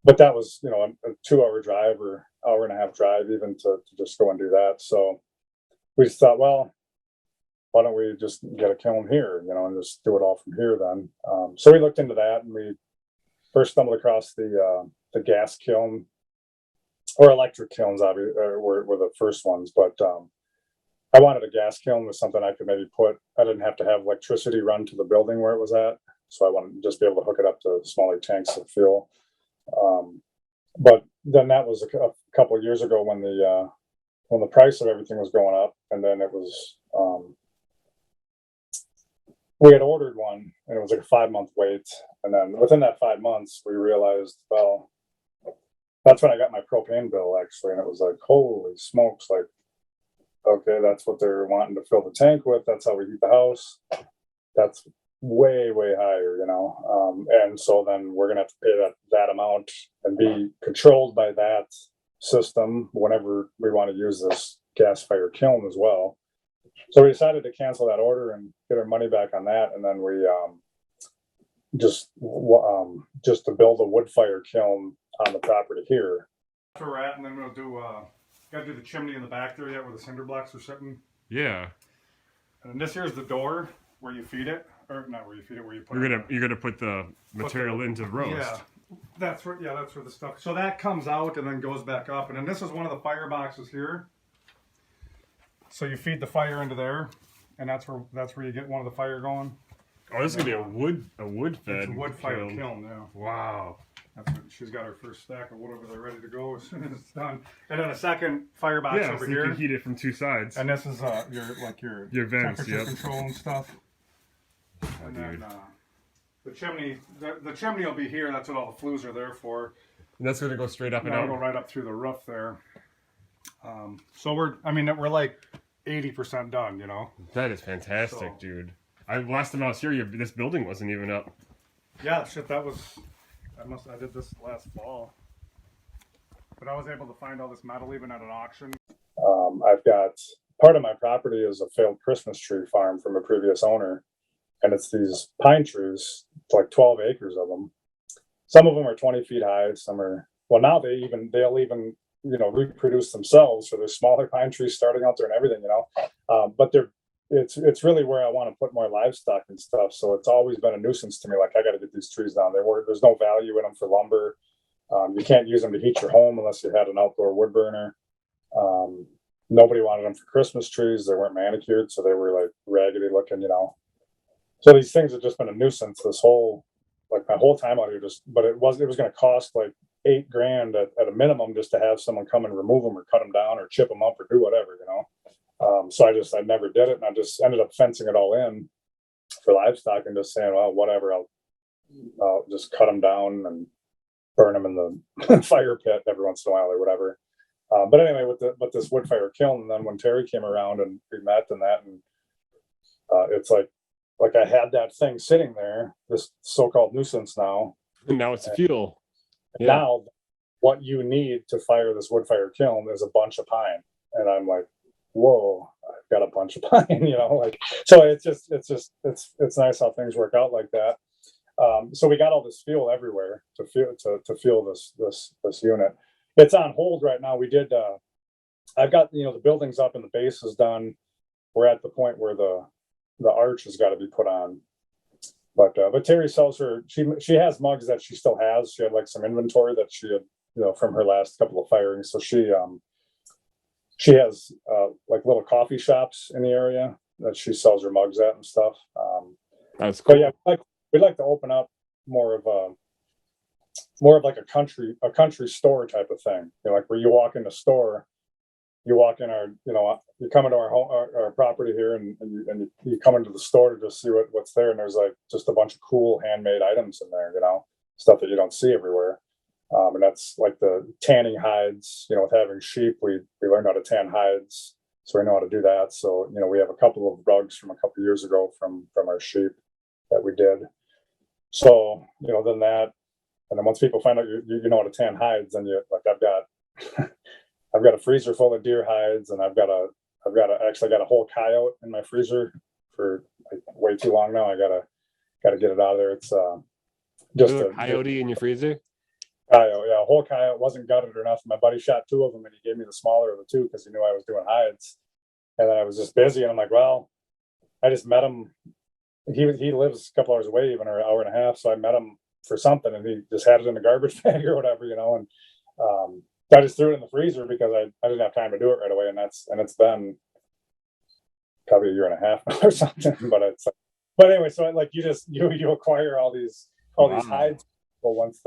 But that was, a 2-hour drive or hour and a half drive even to just go and do that. So we just thought, well, why don't we just get a kiln here, and just do it all from here then. So we looked into that, and we first stumbled across the gas kiln, or electric kilns, obviously, were the first ones. But I wanted a gas kiln with something I could maybe I didn't have to have electricity run to the building where it was at. So I wanted to just be able to hook it up to smaller tanks of fuel. But then that was a couple of years ago when the price of everything was going up, and then it was, we had ordered one, and it was like a 5-month wait. And then within that 5 months, we realized, well, that's when I got my propane bill actually. And it was like, holy smokes, like, okay, that's what they're wanting to fill the tank with. That's how we heat the house. That's way, way higher, and so then we're gonna have to pay that amount and be controlled by that system whenever we want to use this gas fire kiln as well. So we decided to cancel that order and get our money back on that, and then we just to build a wood fire kiln on the property here. That's where we're at, and then we'll gotta do the chimney in the back there yet where the cinder blocks are sitting. Yeah. And this here is the door where you feed it, or not where you feed it, where you put You're gonna put the material into roast. Yeah, that's where the stuff. So that comes out and then goes back up, and then this is one of the fire boxes here. So you feed the fire into there, and that's where you get one of the fire going. Oh, this is gonna be a wood fed. It's a wood fire kiln. Yeah. Wow. She's got her first stack of wood over there ready to go as soon as it's done. And then a second fire box over so here. You can heat it from two sides. And this is your vents, temperature control and stuff. Oh, and then the chimney will be here. That's what all the flues are there for. And that's gonna go straight up and that'll out. Go right up through the roof there. So we're like 80% done. That is fantastic, dude. Last time I was here, this building wasn't even up. Yeah, shit. I did this last fall, but I was able to find all this metal even at an auction. I've got part of my property is a failed Christmas tree farm from a previous owner, and it's these pine trees, like 12 acres of them. Some of them are 20 feet high. Some are, well, now they'll even, reproduce themselves. So there's smaller pine trees starting out there and everything, but it's really where I want to put more livestock and stuff. So it's always been a nuisance to me. Like, I got to get these trees down. There's no value in them for lumber. You can't use them to heat your home unless you had an outdoor wood burner. Nobody wanted them for Christmas trees. They weren't manicured, so they were like raggedy looking, So these things have just been a nuisance my whole time out here. But it was going to cost like $8,000 at a minimum just to have someone come and remove them or cut them down or chip them up or do whatever, So I never did it, and I just ended up fencing it all in for livestock and just saying, well, whatever, I'll just cut them down and burn them in the fire pit every once in a while or whatever. But anyway, with this wood fire kiln, and then when Terry came around and we met and it's like I had that thing sitting there, this so-called nuisance now. And now it's fuel. Yeah. Now what you need to fire this wood fire kiln is a bunch of pine. And I'm like, whoa, I've got a bunch of pine, so it's nice how things work out like that. So we got all this fuel everywhere to fuel this unit. It's on hold right now. We did, I've got, the buildings up and the base is done. We're at the point where the arch has got to be put on. But Terry sells she has mugs that she still has. She had like some inventory that she had, from her last couple of firings. So she has like little coffee shops in the area that she sells her mugs at and stuff. That's cool. But yeah, we'd like to open up more of like a country store type of thing. Like where you walk in the store, you walk in you come into our home, our property here, and you come into the store to just see what's there, and there's like just a bunch of cool handmade items in there, stuff that you don't see everywhere. And that's like the tanning hides. With having sheep, we learned how to tan hides, so we know how to do that. So we have a couple of rugs from a couple of years ago from our sheep that we did. So then that, and then once people find out you know how to tan hides, then I've got a freezer full of deer hides, and I've got a whole coyote in my freezer for like way too long now. I gotta get it out of there. It's just a coyote in your freezer. Coyote, yeah, a whole coyote. Wasn't gutted or nothing. My buddy shot 2 of them, and he gave me the smaller of the 2 because he knew I was doing hides. And then I was just busy, and I'm like, well, I just met him. He lives a couple hours away, even, or an hour and a half. So I met him for something, and he just had it in a garbage bag or whatever, and I just threw it in the freezer because I didn't have time to do it right away, and it's been probably a year and a half or something. But anyway, so like you acquire all these hides, well, once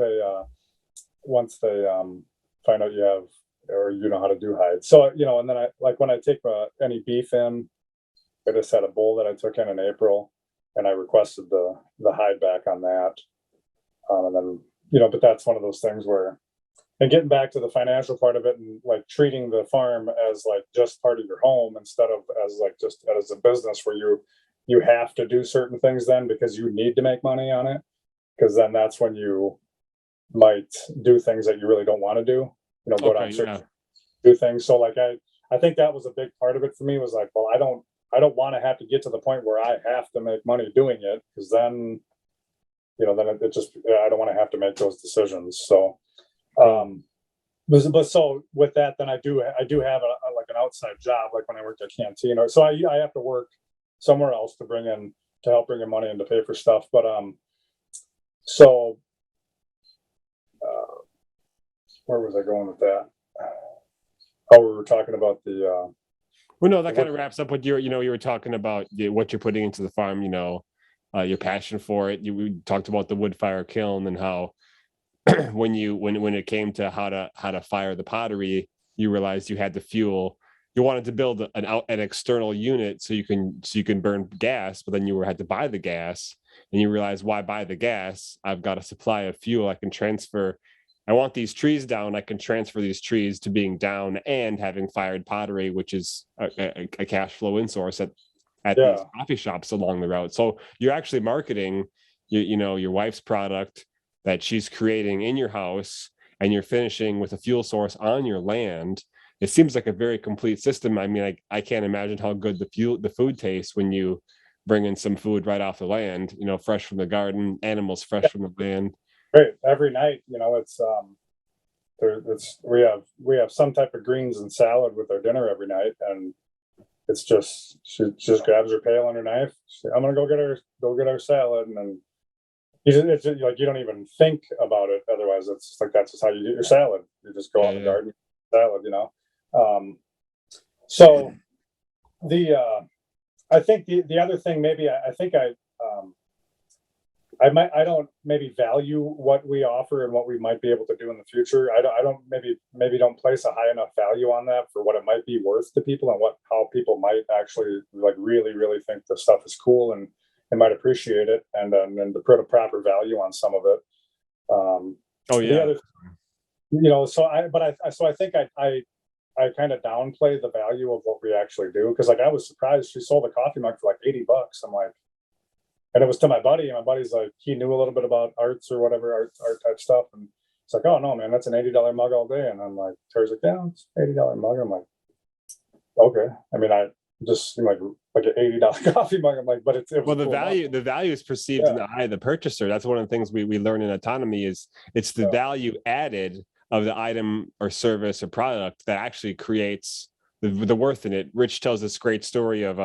they find out you have, or how to do hides. So and then I, like, when I take any beef in, I just had a bull that I took in April, and I requested the hide back on that. And then, but that's one of those things where, and getting back to the financial part of it, and like treating the farm as like just part of your home instead of as like just as a business where you have to do certain things then because you need to make money on it. Because then that's when you might do things that you really don't want to do, go down certain, do things. So like, I think that was a big part of it for me, was like, well, I don't want to have to get to the point where I have to make money doing it, because then, then it just, I don't want to have to make those decisions. So, but so with that, then I do have like an outside job, like when I worked at Canteen, or so I have to work somewhere else to help bring in money and to pay for stuff. But, so, where was I going with that? Oh, we were talking about the, well, no, that kind of wraps up what you were talking about, what you're putting into the farm, your passion for it. We talked about the wood fire kiln and how when it came to how to fire the pottery, you realized you had the fuel. You wanted to build an external unit so you can burn gas, but then you had to buy the gas, and you realize, why buy the gas? I've got a supply of fuel. I can transfer. I want these trees down. I can transfer these trees to being down and having fired pottery, which is a cash flow in source at these coffee shops along the route. So you're actually marketing your wife's product that she's creating in your house, and you're finishing with a fuel source on your land. it seems like a very complete system. I mean, I can't imagine how good the food tastes when you bring in some food right off the land, fresh from the garden, animals fresh from the land. Great. Every night, we have some type of greens and salad with our dinner every night, and it's just she just grabs her pail and her knife. I'm gonna go get our salad, and then it's like you don't even think about it. Otherwise, it's just like that's just how you get your salad. You just go out in the garden, salad, So the I think the other thing maybe I don't maybe value what we offer and what we might be able to do in the future. I don't maybe don't place a high enough value on that for what it might be worth to people and how people might actually like really, really think the stuff is cool and might appreciate it and to put a proper value on some of it. The other, so I think I kind of downplay the value of what we actually do because like I was surprised she sold a coffee mug for like $80. I'm like. And it was to my buddy, and my buddy's like, he knew a little bit about arts or whatever, art type stuff. And it's like, oh no, man, that's an $80 mug all day. And I'm like, Terry's like, yeah, it's an $80 mug. I'm like, okay. I mean, I just like an $80 coffee mug. I'm like, but it well, the value is perceived in the eye of the purchaser. That's one of the things we learn in autonomy is it's the value added of the item or service or product that actually creates the worth in it. Rich tells this great story of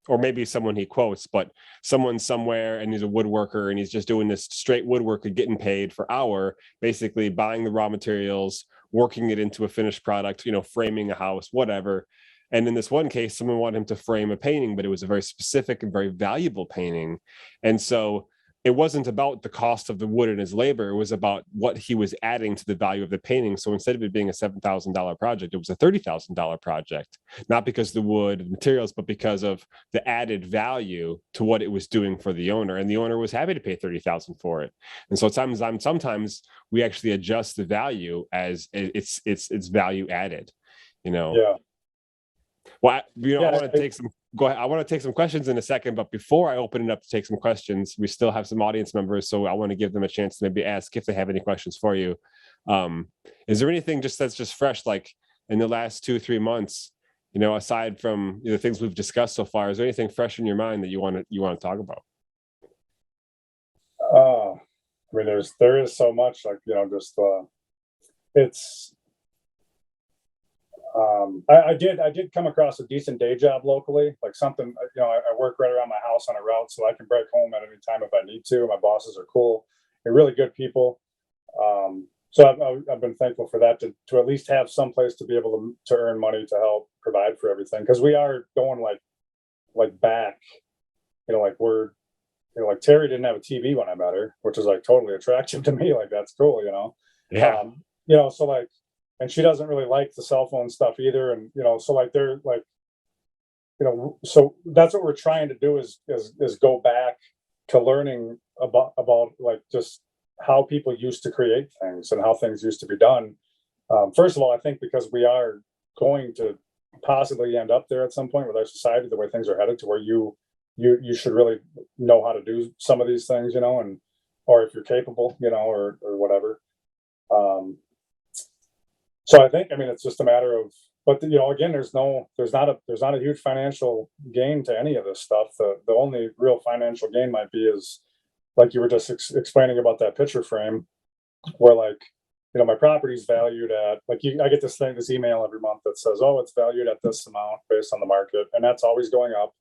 or maybe someone he quotes, but someone somewhere and he's a woodworker and he's just doing this straight woodwork, getting paid for hour, basically buying the raw materials, working it into a finished product, framing a house, whatever. And in this one case, someone wanted him to frame a painting, but it was a very specific and very valuable painting. And so it wasn't about the cost of the wood and his labor. It was about what he was adding to the value of the painting. So instead of it being a $7,000 project, it was a $30,000 project, not because of the wood and materials, but because of the added value to what it was doing for the owner. And the owner was happy to pay $30,000 for it. And so sometimes we actually adjust the value as it's value added, Yeah. Well, I want to take some. Go ahead. I want to take some questions in a second, but before I open it up to take some questions, we still have some audience members, so I want to give them a chance to maybe ask if they have any questions for you. Is there anything that's just fresh, like in the last 2-3 months, aside from the things we've discussed so far? Is there anything fresh in your mind that you want to talk about? I mean, there is so much, like just it's. I did come across a decent day job locally, like something, I work right around my house on a route, so I can break home at any time if I need to. My bosses are cool. They're really good people. So I've been thankful for that to at least have some place to be able to earn money to help provide for everything. Because we are going like back, like like Terry didn't have a TV when I met her, which is like totally attractive to me. Like that's cool, Yeah. So like, and she doesn't really like the cell phone stuff either. And, so like, they're like, so that's what we're trying to do is go back to learning about like just how people used to create things and how things used to be done. First of all, I think because we are going to possibly end up there at some point with our society, the way things are headed to where you should really know how to do some of these things, and, or if you're capable, or whatever. So I think, it's just a matter of, but again, there's not a huge financial gain to any of this stuff. The only real financial gain might be is like you were just explaining about that picture frame, where like, my property's valued at I get this email every month that says, oh, it's valued at this amount based on the market, and that's always going up.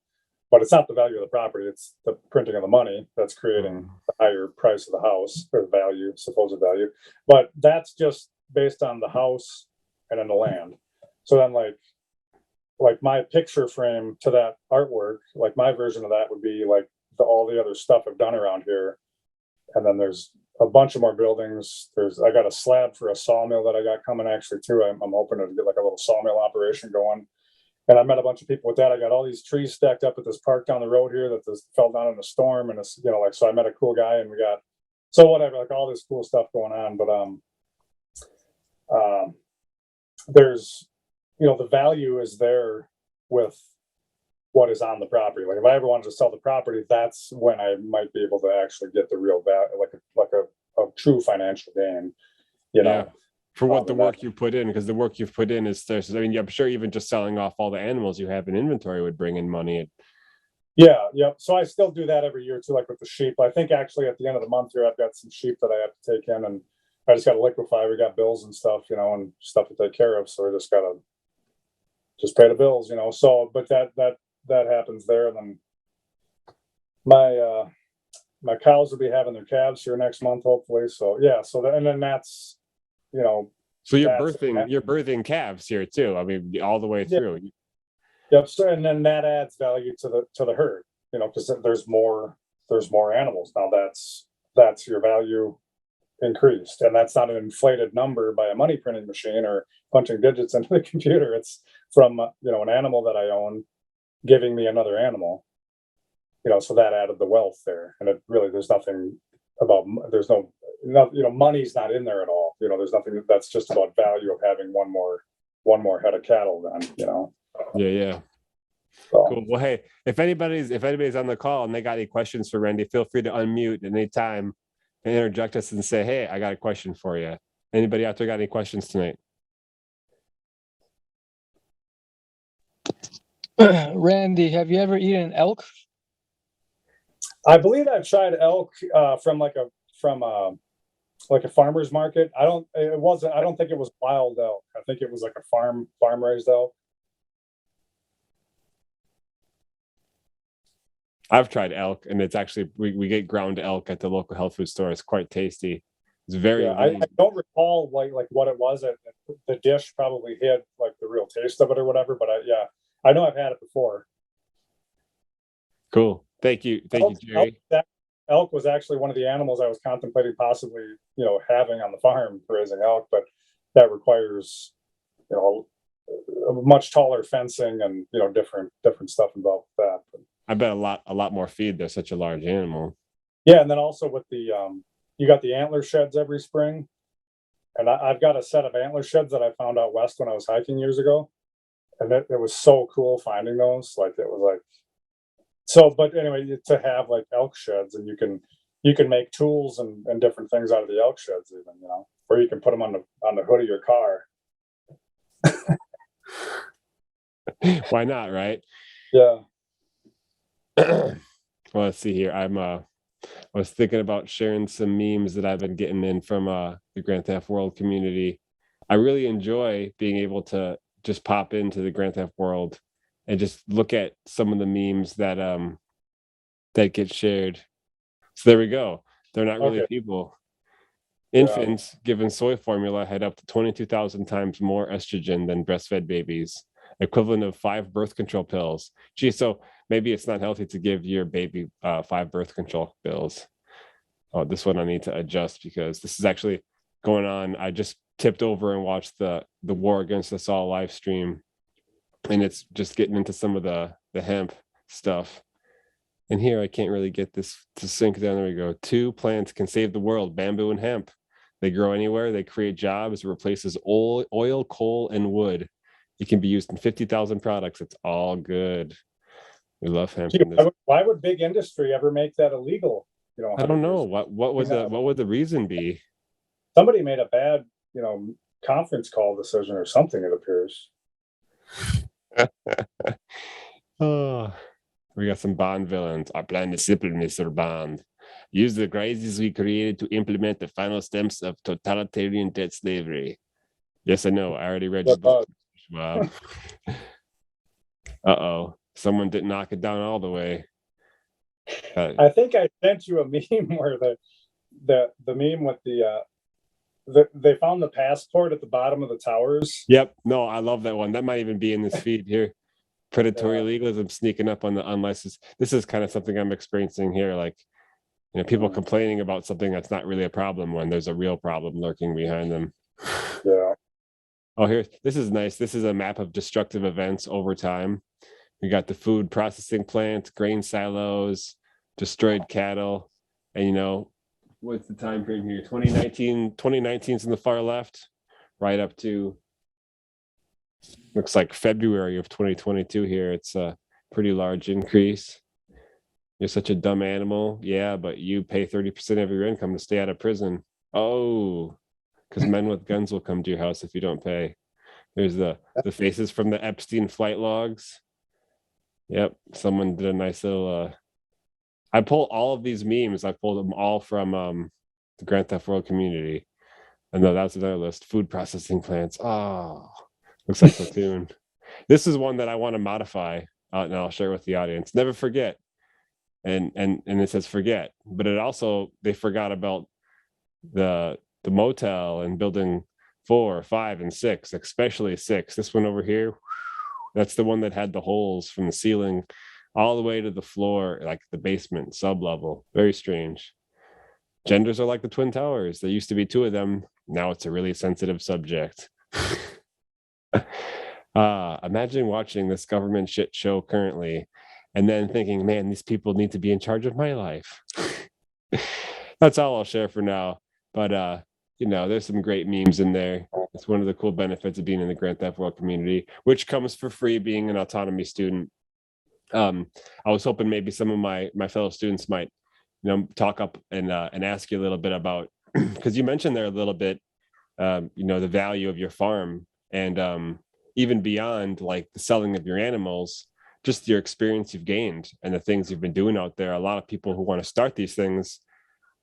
But it's not the value of the property; it's the printing of the money that's creating the higher price of the house or the value, supposed value. But that's just based on the house and then the land. So then like my picture frame to that artwork, like my version of that would be like all the other stuff I've done around here. And then there's a bunch of more buildings. I got a slab for a sawmill that I got coming actually too. I'm hoping to get like a little sawmill operation going. And I met a bunch of people with that. I got all these trees stacked up at this park down the road here that just fell down in a storm. And it's, so I met a cool guy and we got, so whatever, like all this cool stuff going on. But, there's, the value is there with what is on the property. Like if I ever wanted to sell the property, that's when I might be able to actually get the real value, like a true financial gain, Yeah. For what the work you put in, because the work you've put in is there's. I mean, I'm sure even just selling off all the animals you have in inventory would bring in money. Yeah, yeah. So I still do that every year too, like with the sheep. I think actually at the end of the month here, I've got some sheep that I have to take in, and I just got to liquefy. We got bills and stuff, and stuff to take care of. So we just gotta just pay the bills, So, but that happens there. And then my cows will be having their calves here next month, hopefully. So yeah. So and then that's, So you're birthing calves here too. I mean, all the way through. Yeah. Yep. So and then that adds value to the herd, because there's more animals now. That's your value increased, and that's not an inflated number by a money printing machine or punching digits into the computer. It's from an animal that I own giving me another animal. So that added the wealth there, and it really there's nothing about there's no money's not in there at all. There's nothing that's just about value of having one more head of cattle. Then Yeah. So. Cool. Well, hey, if anybody's on the call and they got any questions for Randy, feel free to unmute at any time and interject us and say, "Hey, I got a question for you." Anybody out there got any questions tonight? Randy, have you ever eaten elk? I believe I've tried elk from a farmer's market. I don't think it was wild elk. I think it was like a farm raised elk. I've tried elk, and it's actually we get ground elk at the local health food store. It's quite tasty. It's very. Yeah, I don't recall like what it was. The dish probably hid like the real taste of it or whatever. But I know I've had it before. Cool. Thank you, Jerry. Elk was actually one of the animals I was contemplating possibly having on the farm, raising elk, but that requires a much taller fencing and different stuff involved with that. But, I bet a lot more feed. They're such a large animal. Yeah, and then also with the you got the antler sheds every spring, and I've got a set of antler sheds that I found out west when I was hiking years ago, and it was so cool finding those. Like it was like so. But anyway, to have like elk sheds, and you can make tools and different things out of the elk sheds, even or you can put them on the hood of your car. Why not, right? Yeah. Well, let's see here. I was thinking about sharing some memes that I've been getting in from the Grand Theft World community. I really enjoy being able to just pop into the Grand Theft World and just look at some of the memes that get shared. So there we go. They're not really people. Infants given soy formula had up to 22,000 times more estrogen than breastfed babies, equivalent of 5 birth control pills. Gee, so maybe it's not healthy to give your baby 5 birth control pills. Oh, this one I need to adjust because this is actually going on. I just tipped over and watched the War Against Us All live stream, and it's just getting into some of the hemp stuff. And here I can't really get this to sink down. There we go. 2 plants can save the world: bamboo and hemp. They grow anywhere. They create jobs. It replaces oil, coal, and wood. It can be used in 50,000 products. It's all good. We love hemp. Why would big industry ever make that illegal? I don't know. What would the reason be? Somebody made a bad, conference call decision or something, it appears. Oh, we got some Bond villains. I plan to discipline Mr. Bond. Use the crises we created to implement the final steps of totalitarian debt slavery. Yes, I know. I already read your book. Wow. Uh-oh. Someone didn't knock it down all the way. I think I sent you a meme where the meme with they found the passport at the bottom of the towers. Yep. No, I love that one. That might even be in this feed here. Predatory legalism sneaking up on the unlicensed. This is kind of something I'm experiencing here. Like, people complaining about something that's not really a problem when there's a real problem lurking behind them. Yeah. Oh, this is nice. This is a map of destructive events over time. We got the food processing plant, grain silos, destroyed cattle, and what's the time frame here? 2019 is in the far left, right up to looks like February of 2022 here. It's a pretty large increase. You're such a dumb animal. Yeah, but you pay 30% of your income to stay out of prison. Oh, because men with guns will come to your house if you don't pay. There's the faces from the Epstein flight logs. Yep, someone did a nice little. I pull all of these memes. I pulled them all from the Grand Theft Auto community. And then that's another list. Food processing plants. Oh, looks like platoon. This is one that I want to modify, and I'll share with the audience. Never forget. And it says forget, but it also, they forgot about the motel and building 4, 5, and 6, especially 6. This one over here, that's the one that had the holes from the ceiling all the way to the floor, like the basement sub-level. Very strange. Genders are like the Twin Towers. There used to be 2 of them. Now it's a really sensitive subject. Imagine watching this government shit show currently and then thinking, man, these people need to be in charge of my life. That's all I'll share for now. But there's some great memes in there. It's one of the cool benefits of being in the Grand Theft Auto community, which comes for free being an autonomy student. I was hoping maybe some of my fellow students might talk up and ask you a little bit about, because you mentioned there a little bit the value of your farm, and even beyond like the selling of your animals, just your experience you've gained and the things you've been doing out there. A lot of people who want to start these things,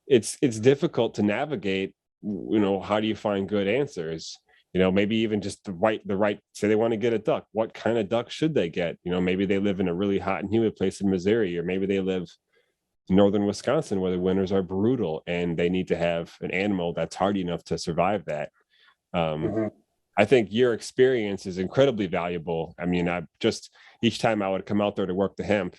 it's difficult to navigate. How do you find good answers? Maybe even just the right, say they want to get a duck, what kind of duck should they get? Maybe they live in a really hot and humid place in Missouri, or maybe they live in northern Wisconsin where the winters are brutal and they need to have an animal that's hardy enough to survive that. I think your experience is incredibly valuable. I mean, each time I would come out there to work the hemp,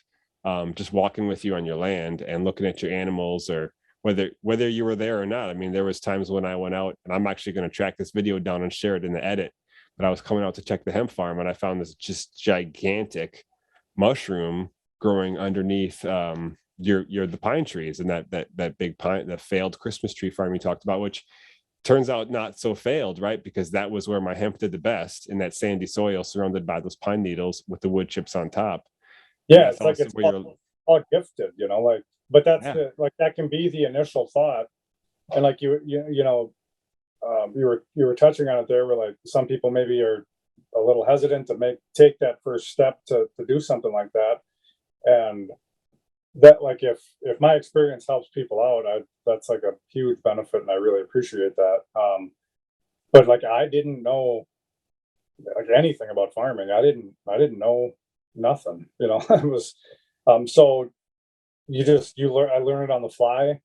just walking with you on your land and looking at your animals, or whether you were there or not. I mean, there was times when I went out, and I'm actually going to track this video down and share it in the edit, but I was coming out to check the hemp farm and I found this just gigantic mushroom growing underneath the pine trees, and that big pine, that failed Christmas tree farm you talked about, which turns out not so failed, right? Because that was where my hemp did the best, in that sandy soil surrounded by those pine needles with the wood chips on top. Yeah, it's like it's all gifted, but that's that can be the initial thought. And like you were touching on it there, where like some people maybe are a little hesitant to take that first step to do something like that. And that, like, if my experience helps people out, that's like a huge benefit, and I really appreciate that. But like, I didn't know like anything about farming. I didn't know nothing. I was so I learned it on the fly.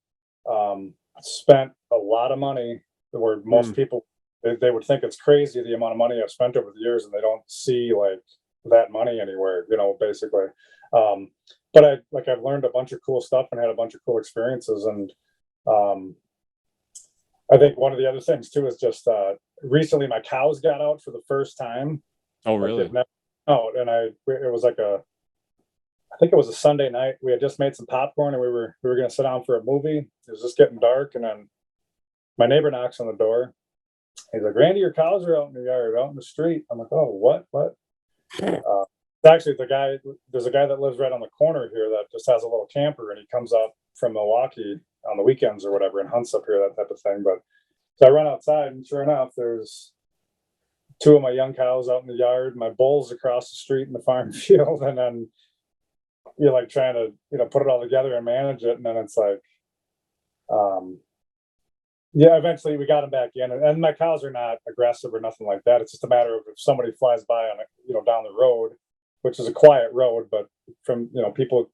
Spent a lot of money, where most people they would think it's crazy the amount of money I've spent over the years, and they don't see like that money anywhere, basically. But I've learned a bunch of cool stuff and had a bunch of cool experiences. And I think one of the other things too is just recently my cows got out for the first time. Oh, really? Out, and it was I think it was a Sunday night. We had just made some popcorn and we were going to sit down for a movie. It was just getting dark, and then my neighbor knocks on the door. He's like, "Randy, your cows are out in the yard, out in the street." I'm like, "Oh, what?" Actually, there's a guy that lives right on the corner here that just has a little camper, and he comes up from Milwaukee on the weekends or whatever and hunts up here, that type of thing. But so I run outside, and sure enough, there's 2 of my young cows out in the yard, my bulls across the street in the farm field, and then you're like trying to put it all together and manage it, and then it's like eventually we got them back in, and my cows are not aggressive or nothing like that. It's just a matter of if somebody flies by on it, down the road, which is a quiet road, but from people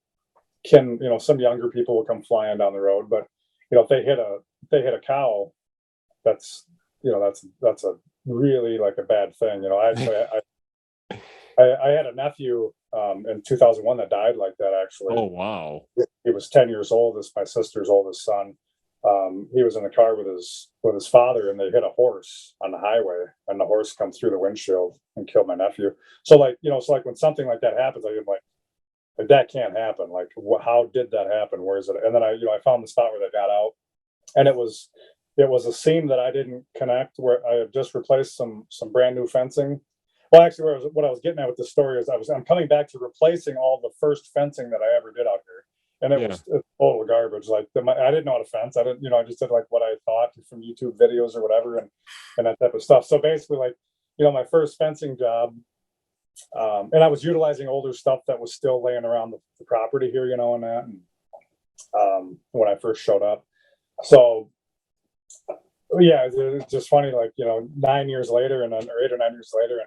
can, some younger people will come flying down the road, but if they hit a cow, that's a really like a bad thing. I had a nephew in 2001 that died like that, actually. Oh, wow. He was 10 years old. This my sister's oldest son. He was in the car with his father, and they hit a horse on the highway, and the horse comes through the windshield and killed my nephew. So like, when something like that happens, I'm like that can't happen. Like, how did that happen? Where is it? And then I found the spot where they got out, and it was a seam that I didn't connect, where I had just replaced some brand new fencing. Well, actually, what I was getting at with this story is I'm coming back to replacing all the first fencing that I ever did out here. and it's total garbage. Like I didn't know how to fence. I didn't, I just did like what I thought from YouTube videos or whatever, and that type of stuff. So basically, like, my first fencing job, and I was utilizing older stuff that was still laying around the property here, and that, and when I first showed up. So yeah, it's just funny, like, 9 years later, and then, or 8 or 9 years later,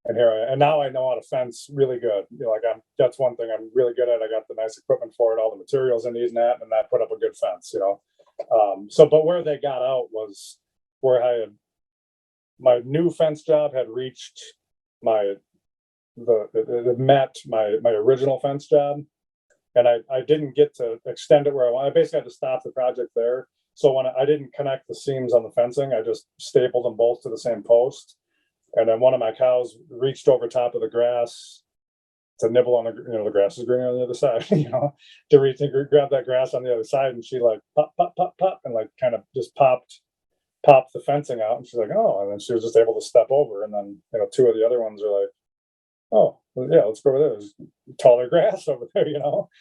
and here and now I know how to fence really good. Like that's one thing I'm really good at. I got the nice equipment for it, all the materials I need and that, and I put up a good fence, but where they got out was where my new fence job had reached it met my original fence job, and I didn't get to extend it where I want. I basically had to stop the project there. So when I didn't connect the seams on the fencing, I just stapled them both to the same post. And then one of my cows reached over top of the grass to nibble on the grass is green on the other side, to reach and grab that grass on the other side. And she like pop, pop, pop, pop, and like kind of just popped the fencing out. And she's like, oh, and then she was just able to step over. And then, two of the other ones are like, oh, well, yeah, let's go over there. There's taller grass over there,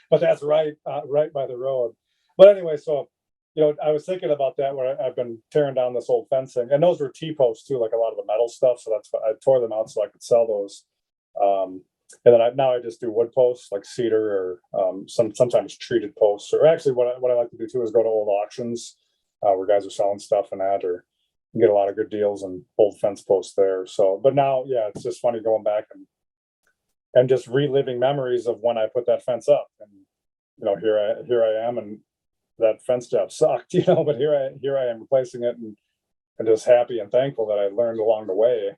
but that's right by the road. But anyway, so, I was thinking about that when I've been tearing down this old fencing, and those were T-posts too, like a lot of the metal stuff. So that's why I tore them out so I could sell those. And then now I just do wood posts, like cedar or sometimes treated posts. Or actually, what I like to do too is go to old auctions where guys are selling stuff and that, or get a lot of good deals and old fence posts there. So, but now, yeah, it's just funny going back and just reliving memories of when I put that fence up, and here I am, and that fence job sucked, but here I am replacing it, and just happy and thankful that I learned along the way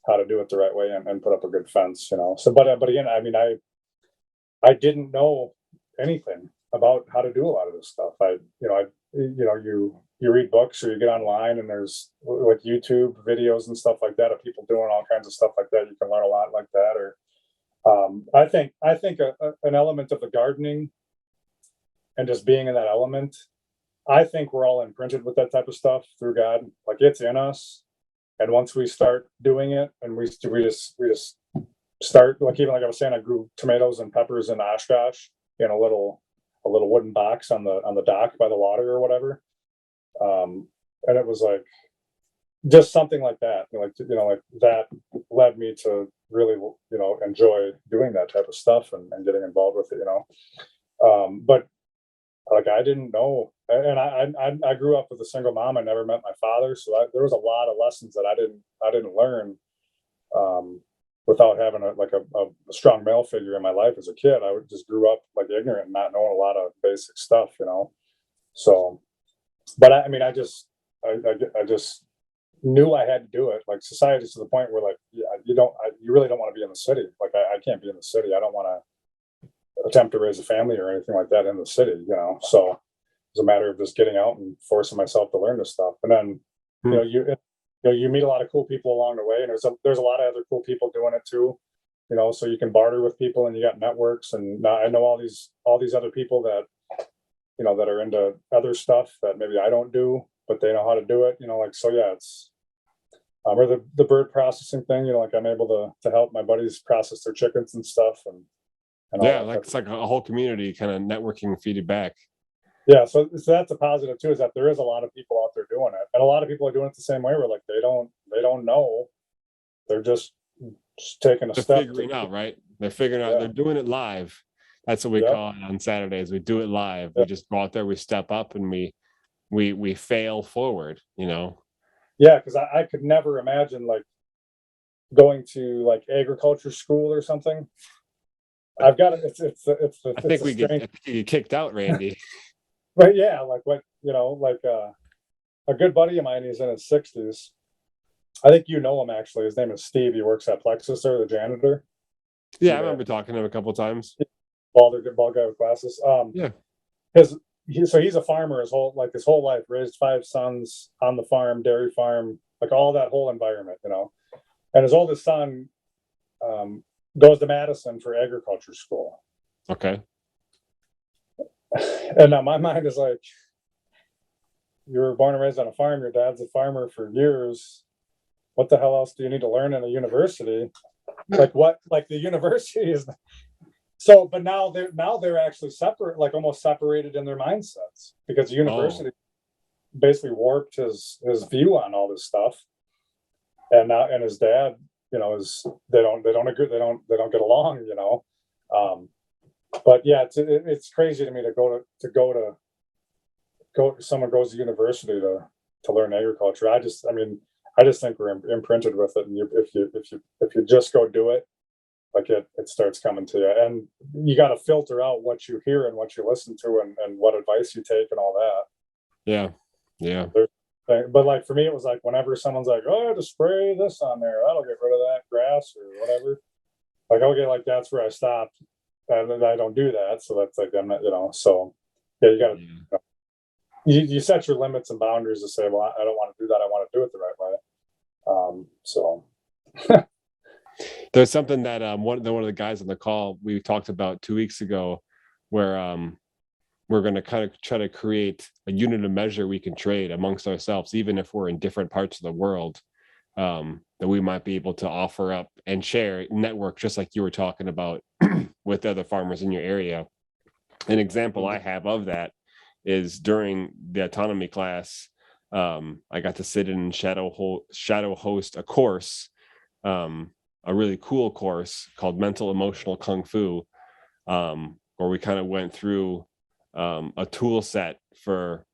how to do it the right way and put up a good fence, So, but again, I mean, I didn't know anything about how to do a lot of this stuff. You read books or you get online, and there's like YouTube videos and stuff like that of people doing all kinds of stuff like that. You can learn a lot like that. Or I think an element of the gardening and just being in that element, I think we're all imprinted with that type of stuff through God. Like, it's in us, and once we start doing it, and we just start, like, even like I was saying, I grew tomatoes and peppers in Oshkosh in a little wooden box on the dock by the water or whatever, and it was like just something like that, like that led me to really enjoy doing that type of stuff and getting involved with it, but like, I didn't know, and I grew up with a single mom. I never met my father, so there was a lot of lessons that I didn't learn without having a strong male figure in my life as a kid. I just grew up like ignorant and not knowing a lot of basic stuff, So, but I mean, I just knew I had to do it. Like, society's to the point where, like, you really don't want to be in the city. Like, I can't be in the city. I don't want to attempt to raise a family or anything like that in the city, So it's a matter of just getting out and forcing myself to learn this stuff. And then, you meet a lot of cool people along the way, and there's a lot of other cool people doing it too, so you can barter with people, and you got networks. And I know all these other people that, that are into other stuff that maybe I don't do, but they know how to do it, so yeah, it's, or the bird processing thing, like, I'm able to help my buddies process their chickens and stuff. And yeah, like, it's like a whole community kind of networking, feeding back. Yeah, so that's a positive too, is that there is a lot of people out there doing it, and a lot of people are doing it the same way. Where, like, they don't know, they're just taking a step. Figuring out, right? They're figuring out. They're doing it live. That's what we call it on Saturdays. We do it live. We just go out there, we step up, and we fail forward. Yeah, because I could never imagine, like, going to, like, agriculture school or something. I've got it. I think we get kicked out, Randy. But yeah, like, what, like a good buddy of mine, he's in his 60s. I think you know him, actually. His name is Steve. He works at Plexus, there, the janitor. Yeah, I remember talking to him a couple of times. Bald guy with glasses. Yeah. So he's a farmer his whole life, raised 5 sons on the farm, dairy farm, like all that whole environment, And his oldest son goes to Madison for agriculture school. Okay. And now my mind is like, you were born and raised on a farm. Your dad's a farmer for years. What the hell else do you need to learn in a university? Like, what? Like, the university is So, but now they're actually separate, like almost separated in their mindsets, because the university basically warped his view on all this stuff. And now, and his dad, is they don't agree, they don't get along, but yeah, it's crazy to me to someone goes to university to learn agriculture. I just think we're imprinted with it, and if you just go do it, like it starts coming to you, and you got to filter out what you hear and what you listen to, and what advice you take and all that. Yeah. But like for me, it was like whenever someone's like, "Oh, I have to spray this on there, that'll get rid of that grass or whatever." Like, okay, like that's where I stopped, and then I don't do that. So that's like I'm not, So yeah, you got to you set your limits and boundaries to say, well, I don't want to do that. I want to do it the right way. So There's something that one of the guys on the call we talked about 2 weeks ago, where we're going to kind of try to create a unit of measure we can trade amongst ourselves, even if we're in different parts of the world, that we might be able to offer up and share, network, just like you were talking about with other farmers in your area. An example I have of that is during the autonomy class, I got to sit in and shadow host a course, a really cool course called Mental Emotional Kung Fu, where we kind of went through a tool set for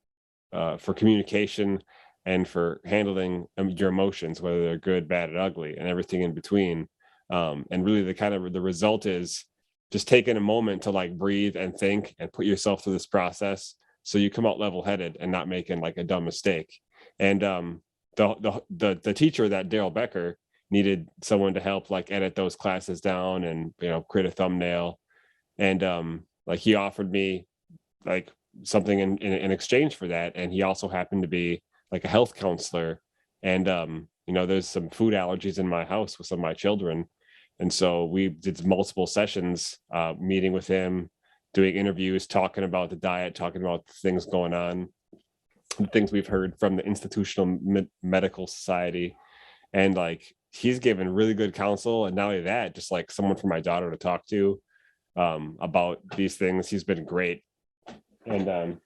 communication and for handling your emotions, whether they're good, bad, and ugly, and everything in between. And really, the result is just taking a moment to like breathe and think and put yourself through this process, so you come out level-headed and not making like a dumb mistake. And the teacher, that Daryl Becker, needed someone to help like edit those classes down and create a thumbnail. And like he offered me like something in exchange for that. And he also happened to be like a health counselor. And there's some food allergies in my house with some of my children. And so we did multiple sessions, meeting with him, doing interviews, talking about the diet, talking about the things going on, the things we've heard from the Institutional Medical Society. And like, he's given really good counsel. And not only that, just like someone for my daughter to talk to about these things. He's been great. And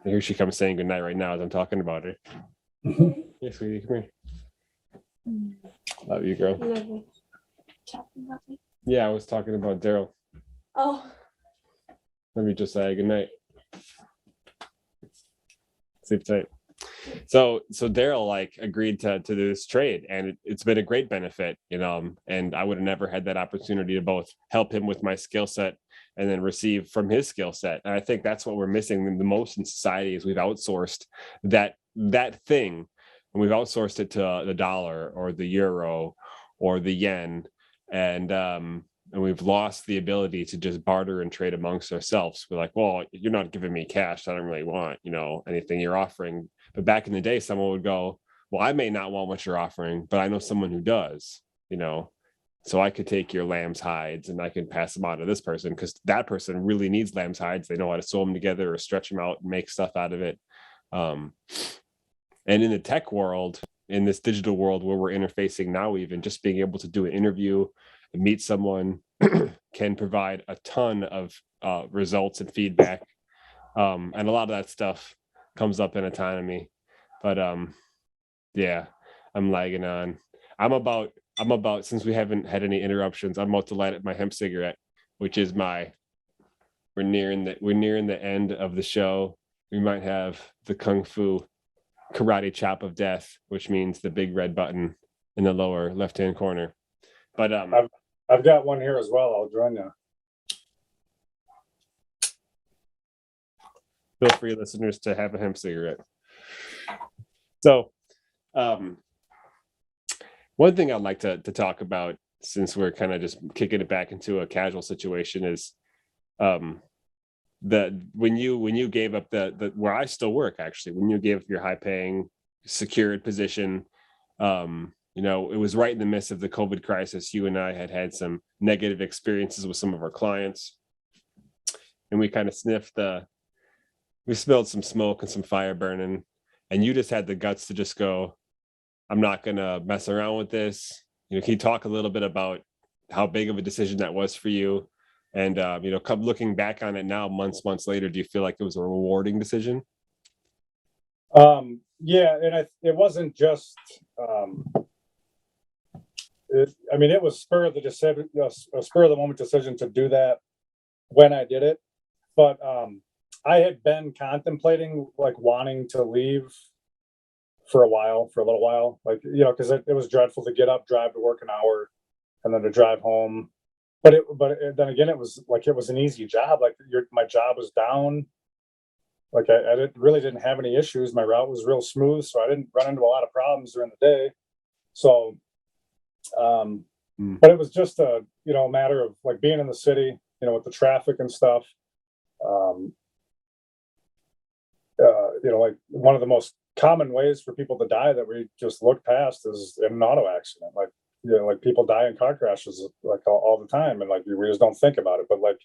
here she comes saying goodnight right now as I'm talking about her. Yes, sweetie, come here. Love you, girl. Love you. Talking about me? Yeah, I was talking about Daryl. Oh. Let me just say goodnight. Sleep tight. So Daryl like agreed to do this trade, and it's been a great benefit, and I would have never had that opportunity to both help him with my skill set and then receive from his skill set. And I think that's what we're missing the most in society, is we've outsourced that thing, and we've outsourced it to the dollar or the euro or the yen, and we've lost the ability to just barter and trade amongst ourselves. We're like, well, you're not giving me cash, I don't really want anything you're offering. But back in the day, someone would go, well, I may not want what you're offering, but I know someone who does, so I could take your lamb's hides and I can pass them on to this person, because that person really needs lamb's hides. They know how to sew them together or stretch them out and make stuff out of it. And in the tech world, in this digital world where we're interfacing now, even just being able to do an interview and meet someone can provide a ton of results and feedback. And a lot of that stuff comes up in autonomy. But yeah, I'm lagging on. I'm about, since we haven't had any interruptions, I'm about to light up my hemp cigarette, which is we're nearing the end of the show. We might have the Kung Fu karate chop of death, which means the big red button in the lower left-hand corner. But I've got one here as well. I'll join you. Feel free, listeners, to have a hemp cigarette. So one thing I'd like to talk about, since we're kind of just kicking it back into a casual situation, is that when you gave up the where I still work, actually, when you gave up your high paying secured position, it was right in the midst of the COVID crisis. You and I had some negative experiences with some of our clients, and we kind of we smelled some smoke and some fire burning, and you just had the guts to just go, I'm not going to mess around with this. Can you talk a little bit about how big of a decision that was for you? And come looking back on it now, months later, do you feel like it was a rewarding decision? Yeah, and it wasn't just. It was spur of the moment decision to do that when I did it, but I had been contemplating like wanting to leave for a little while, like because it was dreadful to get up, drive to work an hour, and then to drive home. Then again, it was an easy job. Like my job was down. Like I really didn't have any issues. My route was real smooth, so I didn't run into a lot of problems during the day. So, but it was just a matter of like being in the city, with the traffic and stuff. Like one of the most common ways for people to die that we just look past is in an auto accident. Like like people die in car crashes like all the time, and like we just don't think about it. But like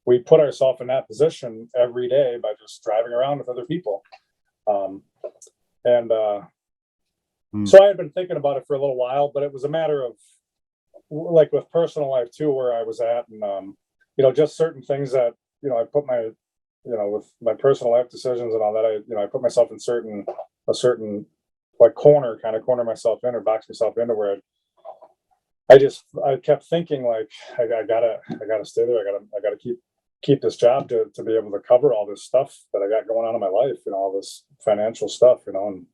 we put ourselves in that position every day by just driving around with other people. So I had been thinking about it for a little while, but it was a matter of like with personal life too, where I was at, and just certain things that I put my with my personal life decisions and all that, I put myself in a certain like corner myself in or box myself into where I kept thinking like I gotta stay there. I gotta keep this job to be able to cover all this stuff that I got going on in my life, all this financial stuff, and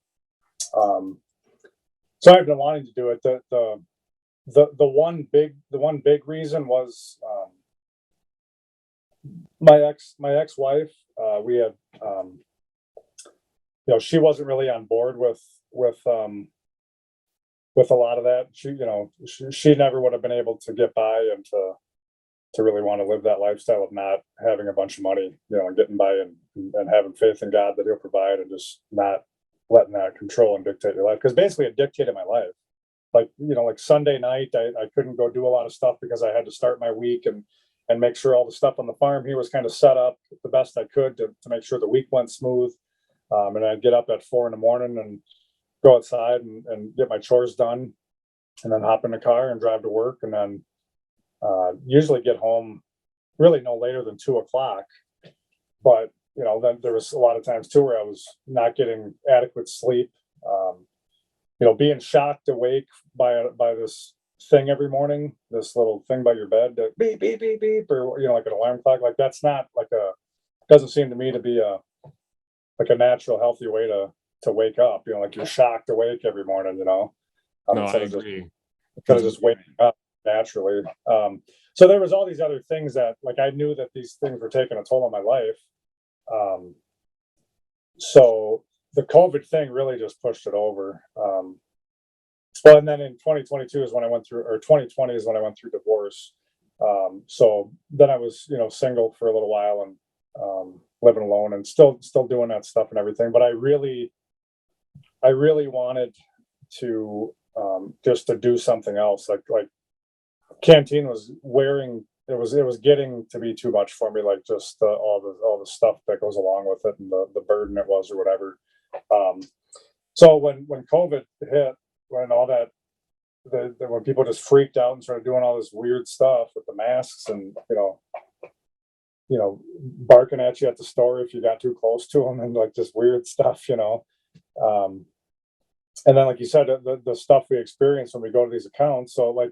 so I've been wanting to do it. The one big reason was my ex-wife. We had she wasn't really on board with a lot of that. She never would have been able to get by and to really want to live that lifestyle of not having a bunch of money, and getting by and having faith in God that He'll provide, and just not letting that control and dictate your life. Because basically it dictated my life. Like, like Sunday night, I couldn't go do a lot of stuff because I had to start my week and make sure all the stuff on the farm here was kind of set up the best I could to make sure the week went smooth. And I'd get up at 4 a.m. and go outside and get my chores done, and then hop in the car and drive to work, and then usually get home really no later than 2 o'clock. But then there was a lot of times too where I was not getting adequate sleep. Being shocked awake by this thing every morning, this little thing by your bed that beep beep beep beep, or like an alarm clock. Like that's not doesn't seem to me to be a natural healthy way to wake up. Like you're shocked awake every morning. No, I agree. Instead of just waking up naturally. So there was all these other things that like I knew that these things were taking a toll on my life. So the COVID thing really just pushed it over. Well, and then in 2022 is when I went through, or 2020 is when I went through divorce. So then I was, single for a little while and living alone and still doing that stuff and everything. But I really wanted to just to do something else. Like canteen was it was getting to be too much for me. Like just all the stuff that goes along with it and the burden it was or whatever. So when COVID hit, when all that, when people just freaked out and started doing all this weird stuff with the masks and barking at you at the store if you got too close to them and like just weird stuff, and then like you said, the stuff we experience when we go to these accounts. So like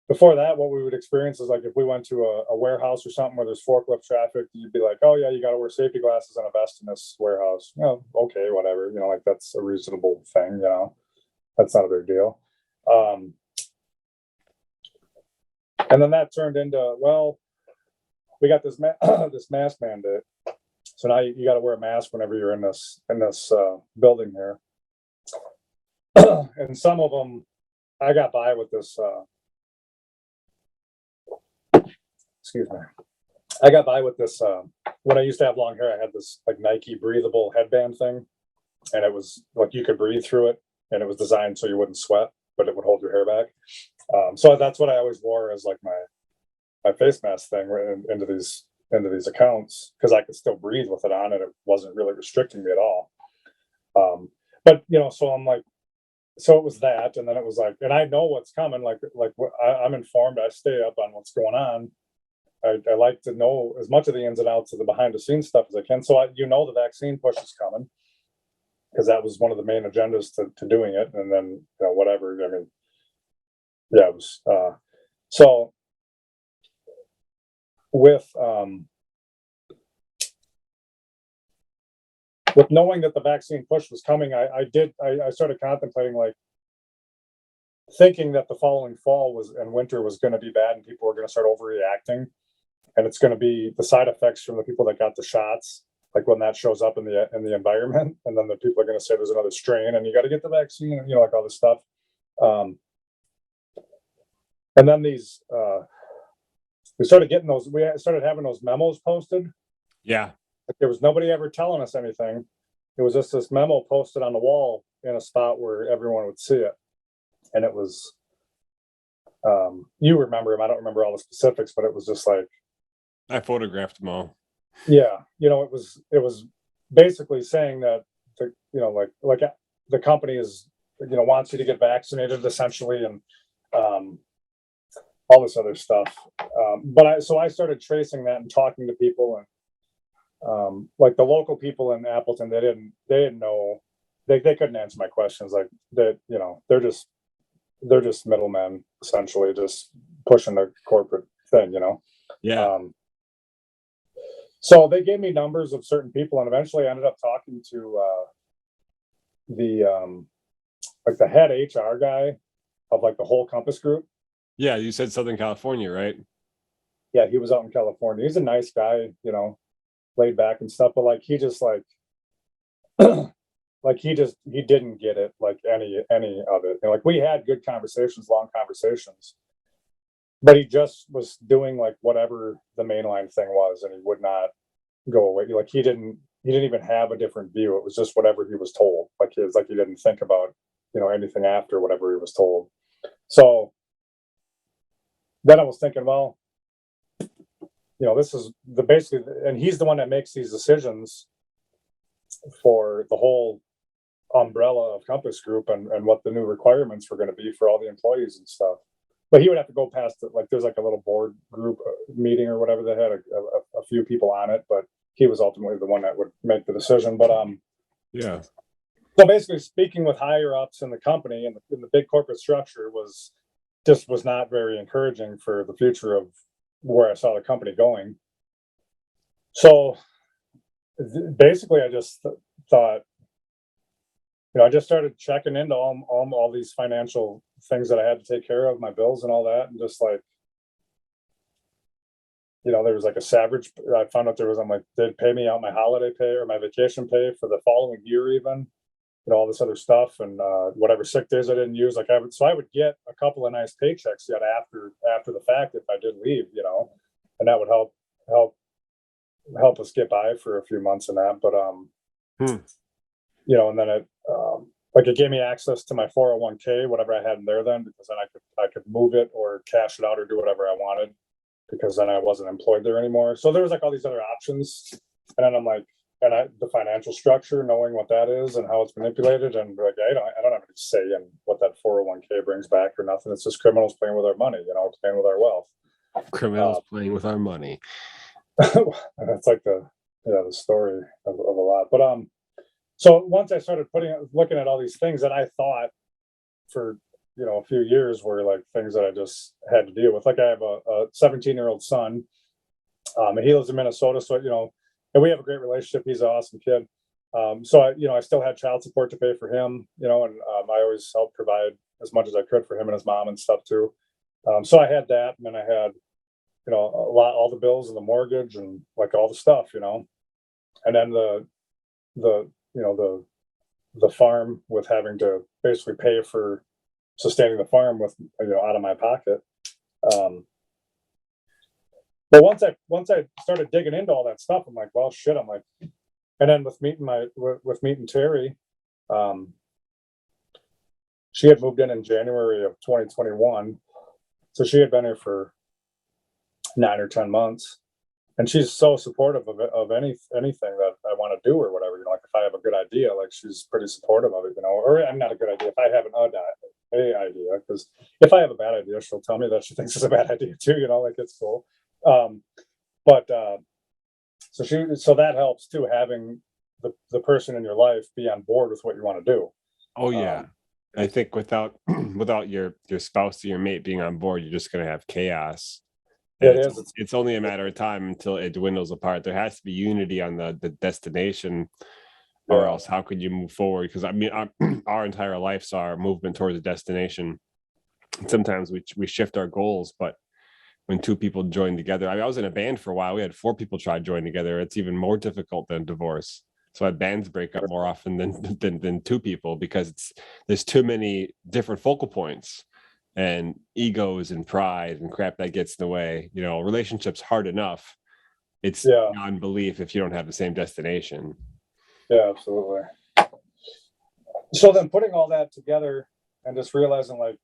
before that, what we would experience is like if we went to a warehouse or something where there's forklift traffic, you'd be like, oh yeah, you got to wear safety glasses and a vest in this warehouse. Okay, whatever. Like that's a reasonable thing. That's not a big deal. And then that turned into, well, we got this this mask mandate. So now you got to wear a mask whenever you're in this building here. And some of them, I got by with this. Excuse me. I got by with this. When I used to have long hair, I had this like Nike breathable headband thing, and it was like you could breathe through it, and it was designed so you wouldn't sweat, but it would hold your hair back. So that's what I always wore as like my face mask thing into these accounts, because I could still breathe with it on, and it wasn't really restricting me at all. But so I'm like, so it was that, and then it was like, and I know what's coming. Like I'm informed. I stay up on what's going on. I like to know as much of the ins and outs of the behind the scenes stuff as I can. So the vaccine push is coming, because that was one of the main agendas to doing it. And then, whatever. I mean, yeah, it was, so with knowing that the vaccine push was coming, I started contemplating, like, thinking that the following fall and winter was going to be bad and people were going to start overreacting, and it's going to be the side effects from the people that got the shots, like when that shows up in the environment, and then the people are going to say there's another strain and you got to get the vaccine, and like all this stuff. And then we started having those memos posted. Yeah. There was nobody ever telling us anything. It was just this memo posted on the wall in a spot where everyone would see it. And it was, you remember him. I don't remember all the specifics, but it was just like, I photographed them all. yeah, it was basically saying that like the company is, wants you to get vaccinated essentially, and all this other stuff. So I started tracing that and talking to people, and like the local people in Appleton, they didn't know, they couldn't answer my questions. Like that, they're just middlemen, essentially, just pushing the corporate thing, Yeah. So they gave me numbers of certain people, and eventually I ended up talking to the head HR guy of like the whole Compass Group. Yeah, you said Southern California, right? Yeah, he was out in California. He's a nice guy, laid back and stuff, but like he just like like he didn't get it, like any of it. Like we had good conversations, long conversations, but he just was doing like whatever the mainline thing was, and he would not go away. Like he didn't even have a different view. It was just whatever he was told. Like he didn't think about anything after whatever he was told. So then I was thinking, well, this is basically, and he's the one that makes these decisions for the whole umbrella of Compass Group, and what the new requirements were going to be for all the employees and stuff. But he would have to go past it. Like there's like a little board group meeting or whatever that had a few people on it, but he was ultimately the one that would make the decision. But yeah. So basically, speaking with higher ups in the company and in the big corporate structure was not very encouraging for the future of where I saw the company going. So basically, I just thought, I just started checking into all these financial things that I had to take care of, my bills and all that, and just like, there was like a savage. I found out they'd pay me out my holiday pay or my vacation pay for the following year, even, all this other stuff, and whatever sick days I didn't use. Like I would get a couple of nice paychecks yet after the fact if I did leave, and that would help us get by for a few months in that. But and then it gave me access to my 401k, whatever I had in there then, because then I could move it or cash it out or do whatever I wanted, because then I wasn't employed there anymore. So there was like all these other options, and then I'm like, the financial structure, knowing what that is and how it's manipulated, and like I don't have any say in what that 401k brings back or nothing. It's just criminals playing with our money, playing with our wealth. Criminals playing with our money. That's like the story of a lot. But so once I started looking at all these things that I thought for a few years were like things that I just had to deal with. Like I have a 17-year-old son, and he lives in Minnesota, so and we have a great relationship. He's an awesome kid. So I still had child support to pay for him, and I always helped provide as much as I could for him and his mom and stuff too. So I had that, and then I had all the bills and the mortgage and like all the stuff, and then the farm, with having to basically pay for sustaining the farm with out of my pocket. But once I started digging into all that stuff, I'm like, well, shit. I'm like, and then with meeting Terry, she had moved in January of 2021, so she had been here for 9 or 10 months, and she's so supportive of anything that I want to do or whatever. Like if I have a good idea, like she's pretty supportive of it. Or I'm not a good idea. If I have an idea, because if I have a bad idea, she'll tell me that she thinks it's a bad idea too. Like it's cool. But so that helps too, having the person in your life be on board with what you want to do. Oh yeah. I think without without your spouse or your mate being on board, you're just gonna have chaos. And It is. it's only a matter of time until it dwindles apart. There has to be unity on the destination, or else how could you move forward? Because I mean, our entire life's our movement towards a destination. And sometimes we shift our goals, but when two people join together, I was in a band for a while. We had 4 people try to join together. It's even more difficult than divorce. So bands break up more often than 2 people, because there's too many different focal points and egos and pride and crap that gets in the way. You know, relationships hard enough. It's beyond belief if you don't have the same destination. Yeah, absolutely. So then putting all that together and just realizing like,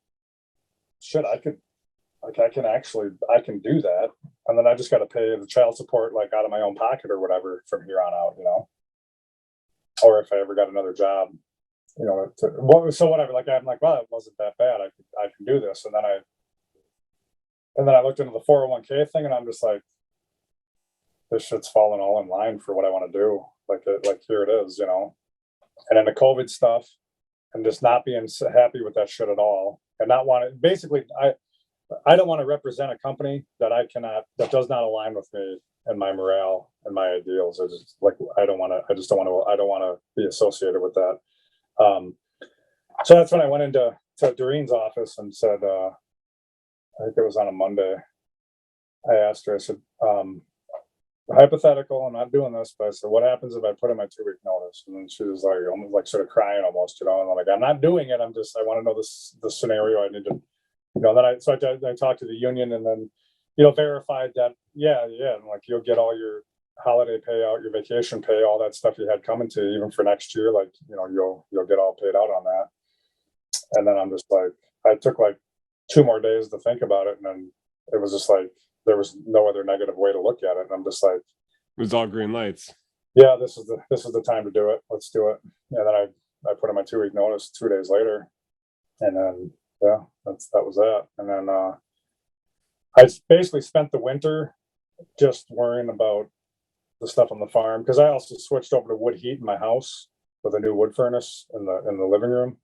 shit, I can do that. And then I just got to pay the child support like out of my own pocket or whatever from here on out, you know, or if I ever got another job, you know, so whatever, like, I'm like, well, it wasn't that bad. I can do this. And then I looked into the 401k thing and I'm just like, this shit's falling all in line for what I want to do. Like here it is, you know, and then the COVID stuff and just not being happy with that shit at all and not want to, basically, I don't want to represent a company that that does not align with me and my morale and my ideals. I just like, I don't want to be associated with that. So that's when I went into Doreen's office and said, I think it was on a Monday. I asked her, I said, hypothetical, I'm not doing this, but I said, what happens if I put in my 2-week notice? And then she was like, almost like sort of crying almost, you know, and I'm like, I'm not doing it. I want to know the scenario. I need to, you know, then I talked to the union and then, you know, verified that, yeah. And like, you'll get all your holiday payout, your vacation pay, all that stuff you had coming to you, even for next year. Like, you know, you'll get all paid out on that. And then I'm just like, I took like 2 more days to think about it. And then it was just like, there was no other negative way to look at it. And I'm just like, it was all green lights. Yeah, this is the time to do it. Let's do it. And then I put in my 2-week notice 2 days later. And then, yeah, that was that. And then I basically spent the winter just worrying about the stuff on the farm, because I also switched over to wood heat in my house with a new wood furnace in the living room.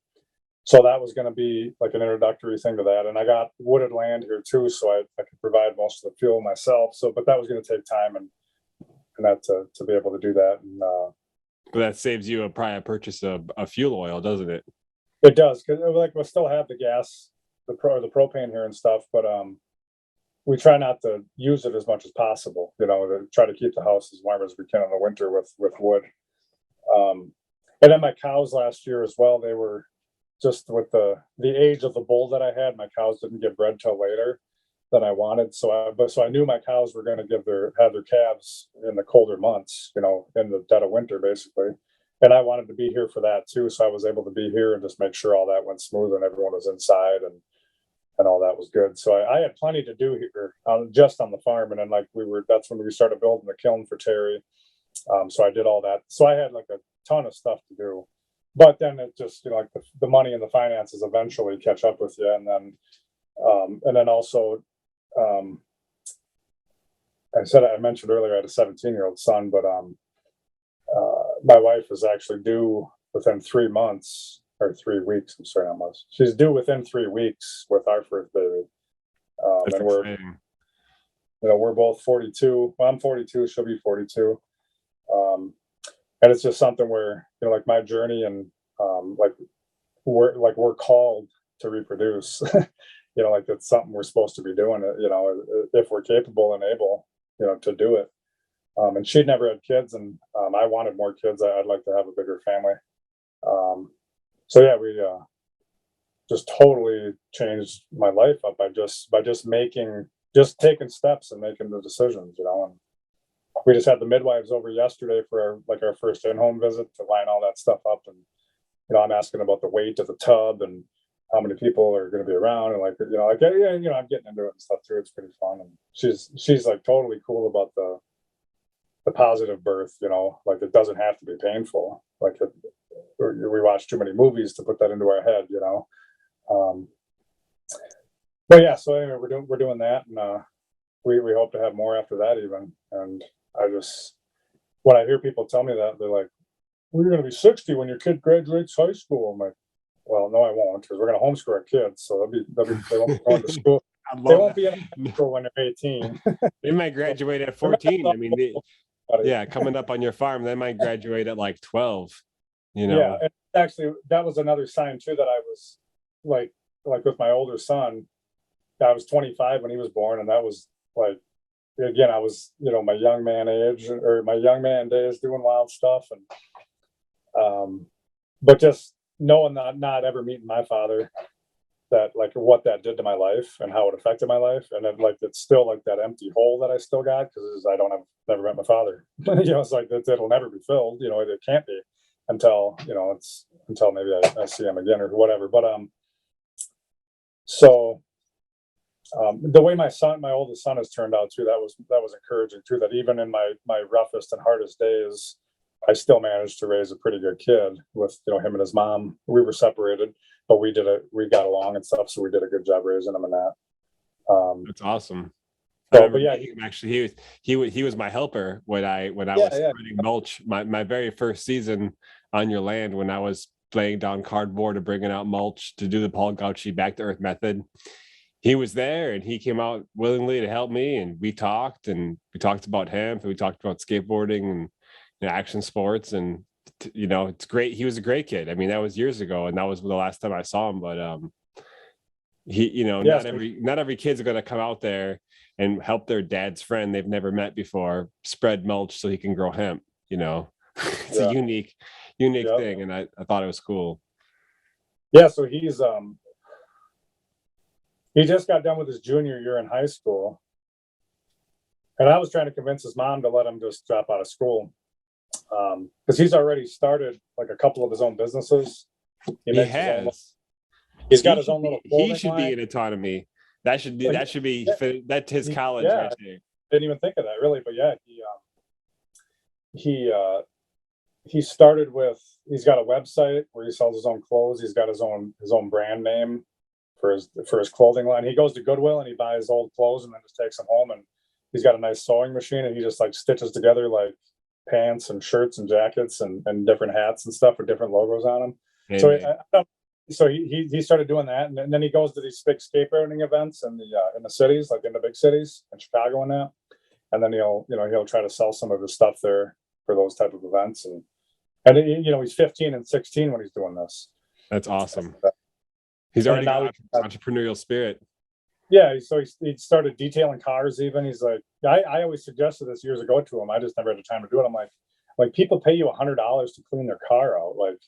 So that was going to be like an introductory thing to that. And I got wooded land here too, so I could provide most of the fuel myself. So, but that was going to take time and that to be able to do that. And but that saves you probably a purchase of fuel oil, doesn't it? It does, because like we'll still have the gas, the propane here and stuff, but we try not to use it as much as possible. You know, to try to keep the house as warm as we can in the winter with wood. And then my cows last year as well, they were just with the age of the bull that I had. My cows didn't get bred till later than I wanted. So I knew my cows were going to have their calves in the colder months, you know, in the dead of winter, basically. And I wanted to be here for that too. So I was able to be here and just make sure all that went smooth and everyone was inside and all that was good. So I had plenty to do here just on the farm. And then like that's when we started building the kiln for Terry. So I did all that. So I had like a ton of stuff to do, but then it just, you know, like the money and the finances eventually catch up with you. And then also, I mentioned earlier I had a 17-year-old son, but my wife is actually due within 3 months or 3 weeks. I'm sorry, almost. She's due within 3 weeks with our first baby. And we're both 42. Well, I'm 42. She'll be 42. And it's just something where, you know, like my journey and we're called to reproduce. You know, like it's something we're supposed to be doing. You know, if we're capable and able, you know, to do it. And she'd never had kids, and I wanted more kids. I'd like to have a bigger family. So yeah, we just totally changed my life up by just taking steps and making the decisions, you know. And we just had the midwives over yesterday for our first in-home visit to line all that stuff up. And, you know, I'm asking about the weight of the tub and how many people are going to be around. And like, you know, I'm getting into it and stuff too. It's pretty fun. And she's like totally cool about the positive birth, you know, like it doesn't have to be painful. Like we watch too many movies to put that into our head, you know. But yeah, so anyway, we're doing that, and we hope to have more after that even. And I just, when I hear people tell me that, they're like, "Well, you're going to be 60 when your kid graduates high school." I'm like, "Well, no, I won't, because we're going to homeschool our kids, so they won't be going to school. I They love won't be in that. school when they're 18." They might graduate at They're not 14. I mean, somebody. yeah, coming up on your farm, they might graduate at like 12, you Yeah, know. and actually, that was another sign too that I was like with my older son. I was 25 when he was born, and that was like, again, I was, my young man age or my young man days doing wild stuff, and but just knowing that, not ever meeting my father, that like what that did to my life and how it affected my life, and then like it's still like that empty hole that I still got because I don't have never met my father. It's like it'll never be filled. It can't be until it's until maybe I see him again or whatever. But so the way my oldest son has turned out too, that was encouraging too. That even in my roughest and hardest days, I still managed to raise a pretty good kid with him and his mom. We were separated, but we got along and stuff, so we did a good job raising him in that. That's awesome. But yeah, Actually, he was my helper when I was spreading mulch. My very first season on your land, when I was laying down cardboard and bringing out mulch to do the Paul Gauchi back to earth method, he was there and he came out willingly to help me, and we talked about hemp, and we talked about skateboarding and action sports, and it's great. He was a great kid. I mean, that was years ago, and that was the last time I saw him. But he, not every kid's going to come out there and help their dad's friend they've never met before spread mulch so he can grow hemp. It's a unique thing, and I thought it was cool. Yeah, so he just got done with his junior year in high school, and I was trying to convince his mom to let him just drop out of school, because he's already started like a couple of his own businesses. He's got his own little clothing He should line. be in Autonomy. That's his college right there. Didn't even think of that really, but yeah, he started with, he's got a website where he sells his own clothes. He's got his own brand name for his clothing line. He goes to Goodwill and he buys old clothes and then just takes them home, and he's got a nice sewing machine, and he just like stitches together like pants and shirts and jackets and different hats and stuff with different logos on them. Amen. So he started doing that, and then he goes to these big skateboarding events in the cities, like in the big cities in Chicago and that, and then he'll try to sell some of his stuff there for those type of events, and he's 15 and 16 when he's doing this. That's awesome. He's already got entrepreneurial spirit. Yeah, so he started detailing cars even. He's like, I always suggested this years ago to him. I just never had the time to do it. I'm like people pay you $100 to clean their car out. Like,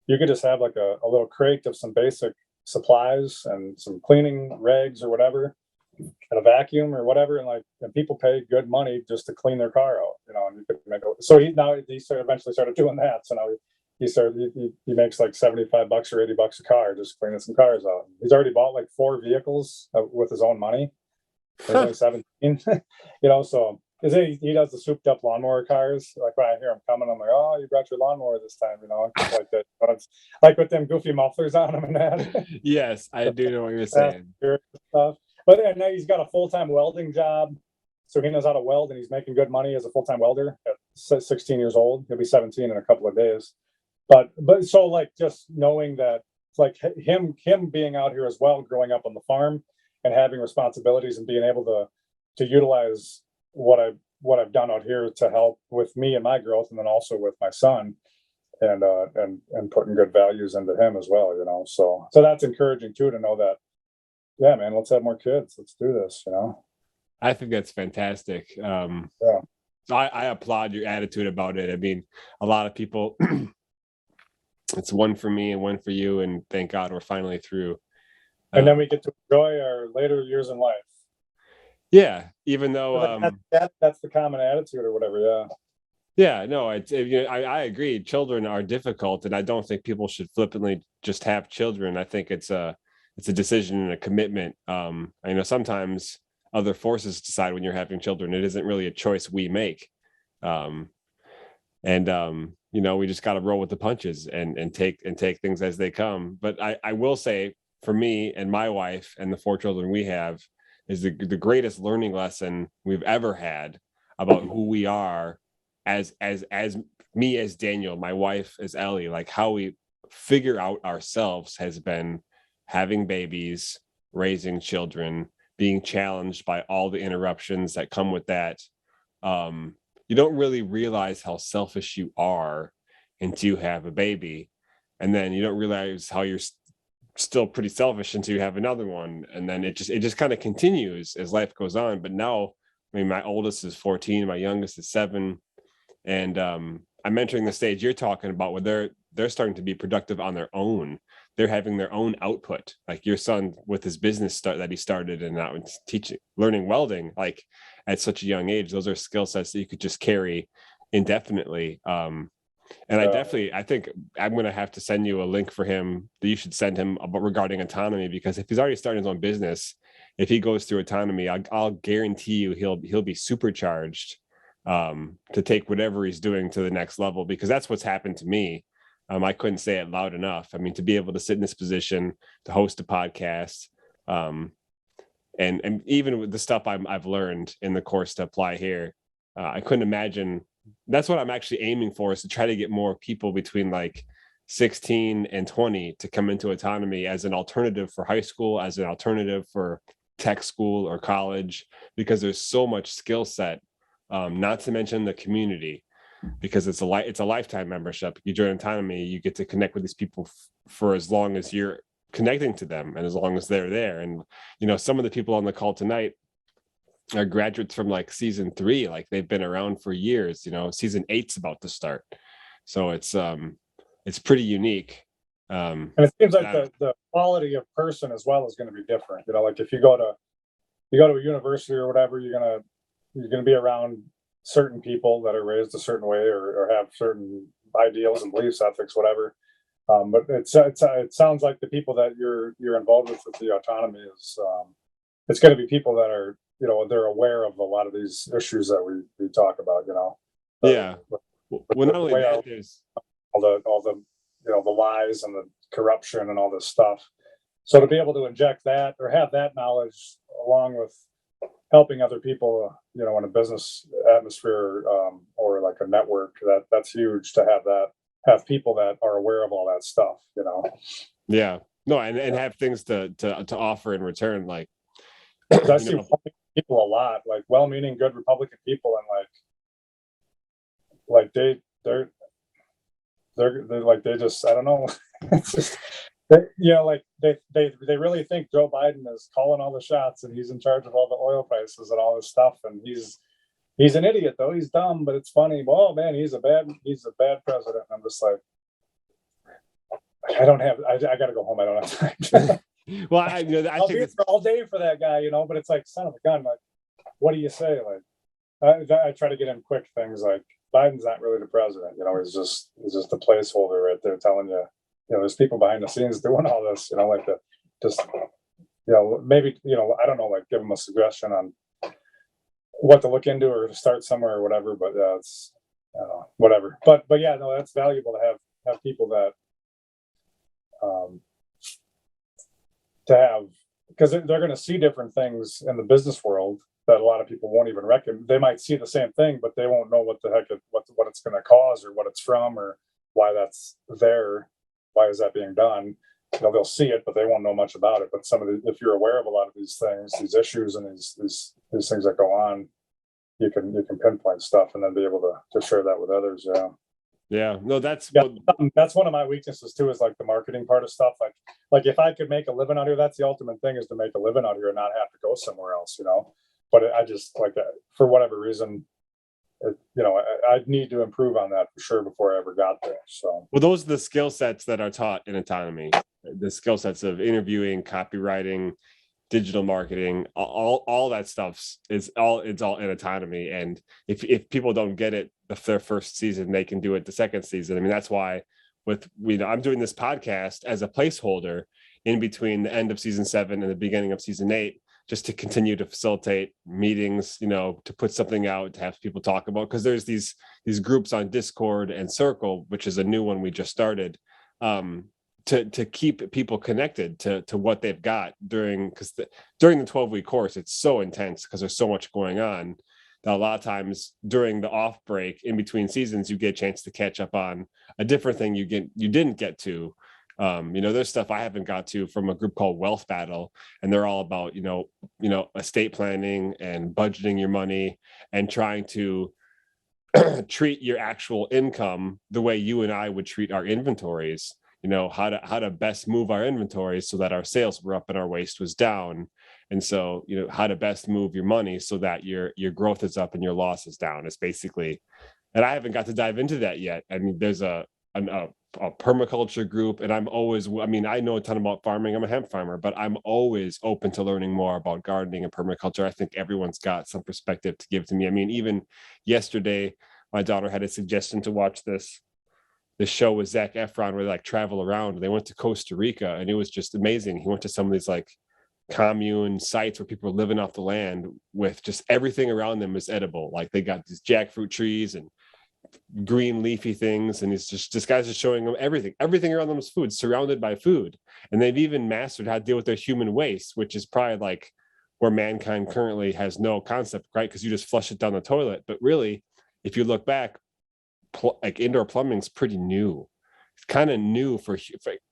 you could just have like a little crate of some basic supplies and some cleaning rags or whatever, and a vacuum or whatever, and people pay good money just to clean their car out, and you could make it. So he eventually started doing that. So now he makes like $75 or $80 a car just cleaning some cars out. He's already bought like 4 vehicles with his own money. He's only 17, so he does the souped up lawnmower cars. Like when I hear him coming, I'm like, "Oh, you brought your lawnmower this time," like that. But it's like with them goofy mufflers on them and that. Yes, I do know what you're saying. Stuff. But now he's got a full-time welding job, so he knows how to weld, and he's making good money as a full-time welder at 16 years old. He'll be 17 in a couple of days. But so like just knowing that, like him being out here as well, growing up on the farm and having responsibilities and being able to utilize what I've done out here to help with me and my growth, and then also with my son, and putting good values into him as well, so that's encouraging too, to know that, yeah, man, let's have more kids, let's do this. I think that's fantastic. So I applaud your attitude about it. I mean, a lot of people it's one for me and one for you, and thank God we're finally through, and then we get to enjoy our later years in life. Yeah, even though that's the common attitude or whatever. No, I agree. Children are difficult, and I don't think people should flippantly just have children. I think it's a decision and a commitment. I know sometimes other forces decide when you're having children. It isn't really a choice we make, we just got to roll with the punches and take things as they come. But I will say, for me and my wife and the 4 children we have, is the greatest learning lesson we've ever had about who we are as me as Daniel, my wife as Ellie, like how we figure out ourselves has been having babies, raising children, being challenged by all the interruptions that come with that. You don't really realize how selfish you are until you have a baby, and then you don't realize how you're still pretty selfish until you have another one, and then it just kind of continues as life goes on. But now, I mean, my oldest is 14, my youngest is 7, and I'm entering the stage you're talking about where they're starting to be productive on their own. They're having their own output, like your son with his business that he started, and now teaching, learning welding, like at such a young age. Those are skill sets that you could just carry indefinitely. And I think I'm going to have to send you a link for him that you should send him about regarding autonomy, because if he's already starting his own business, if he goes through autonomy, I'll guarantee you he'll be supercharged to take whatever he's doing to the next level, because that's what's happened to me. I couldn't say it loud enough. I mean, to be able to sit in this position, to host a podcast, and even with the stuff I've learned in the course to apply here, I couldn't imagine. That's what I'm actually aiming for, is to try to get more people between like 16 and 20 to come into autonomy as an alternative for high school, as an alternative for tech school or college, because there's so much skill set, not to mention the community, because it's a lifetime membership. You join autonomy, you get to connect with these people for as long as you're connecting to them and as long as they're there. And some of the people on the call tonight are graduates from like season 3, like they've been around for years. Season 8's about to start, so it's pretty unique. And it seems like the quality of person as well is going to be different. Like if you go to a university or whatever, you're gonna be around certain people that are raised a certain way or have certain ideals and beliefs, ethics, whatever. But it sounds like the people that you're involved with the autonomy is it's going to be people that are they're aware of a lot of these issues that we talk about. Yeah. Well, not only that, there's all the the lies and the corruption and all this stuff. So to be able to inject that or have that knowledge along with helping other people, in a business atmosphere or like a network, that's huge to have people that are aware of all that stuff. Yeah. No, and have things to offer in return, like. I see people a lot, like well-meaning, good Republican people, and like they're like they just, I don't know. It's just like they really think Joe Biden is calling all the shots and he's in charge of all the oil prices and all this stuff, and he's an idiot though. He's dumb, but it's funny. Oh man, he's a bad president. And I'm just like, I got to go home. I don't have time. Well, I I'll be here all day for that guy, but it's like, son of a gun. Like, what do you say? Like, I try to get in quick things like Biden's not really the president. He's just a placeholder right there telling you, there's people behind the scenes doing all this, like the just, maybe, I don't know, like give them a suggestion on what to look into or to start somewhere or whatever. But it's, whatever. But yeah, no, that's valuable to have people that, to have, because they're going to see different things in the business world that a lot of people won't even reckon. They might see the same thing, but they won't know what the heck what it's going to cause or what it's from or why that's there. Why is that being done? They'll see it, but they won't know much about it. But if you're aware of a lot of these things, these issues, and these things that go on, you can pinpoint stuff and then be able to share that with others. Yeah. Yeah, no, that's one of my weaknesses too, is like the marketing part of stuff. Like if I could make a living out here, that's the ultimate thing, is to make a living out here and not have to go somewhere else, But I just like, for whatever reason, I need to improve on that for sure before I ever got there. So, well, those are the skill sets that are taught in autonomy. The skill sets of interviewing, copywriting, digital marketing, all that stuff it's all in autonomy. And if people don't get it their first season, they can do it the second season. I mean, that's why I'm doing this podcast as a placeholder in between the end of season 7 and the beginning of season 8, just to continue to facilitate meetings, to put something out, to have people talk about, because there's these groups on Discord and Circle, which is a new one we just started, to keep people connected to what they've got during the 12-week course. It's so intense because there's so much going on that a lot of times during the off break in between seasons, you get a chance to catch up on a different thing you didn't get to. There's stuff I haven't got to from a group called Wealth Battle, and they're all about, estate planning and budgeting your money and trying to treat your actual income the way you and I would treat our inventories. How to best move our inventories so that our sales were up and our waste was down. And so, how to best move your money so that your growth is up and your loss is down. It's basically, and I haven't got to dive into that yet. I mean, there's a permaculture group, and I know a ton about farming. I'm a hemp farmer, but I'm always open to learning more about gardening and permaculture. I think everyone's got some perspective to give to me. I mean, even yesterday, my daughter had a suggestion to watch this show with Zac Efron where they like travel around. They went to Costa Rica, and it was just amazing. He went to some of these like commune sites where people are living off the land with just everything around them is edible. Like they got these jackfruit trees and green leafy things, and this guy's just showing them everything around them is food, surrounded by food. And they've even mastered how to deal with their human waste, which is probably like where mankind currently has no concept, right? Because you just flush it down the toilet. But really, if you look back, like indoor plumbing is pretty new. It's kind of new for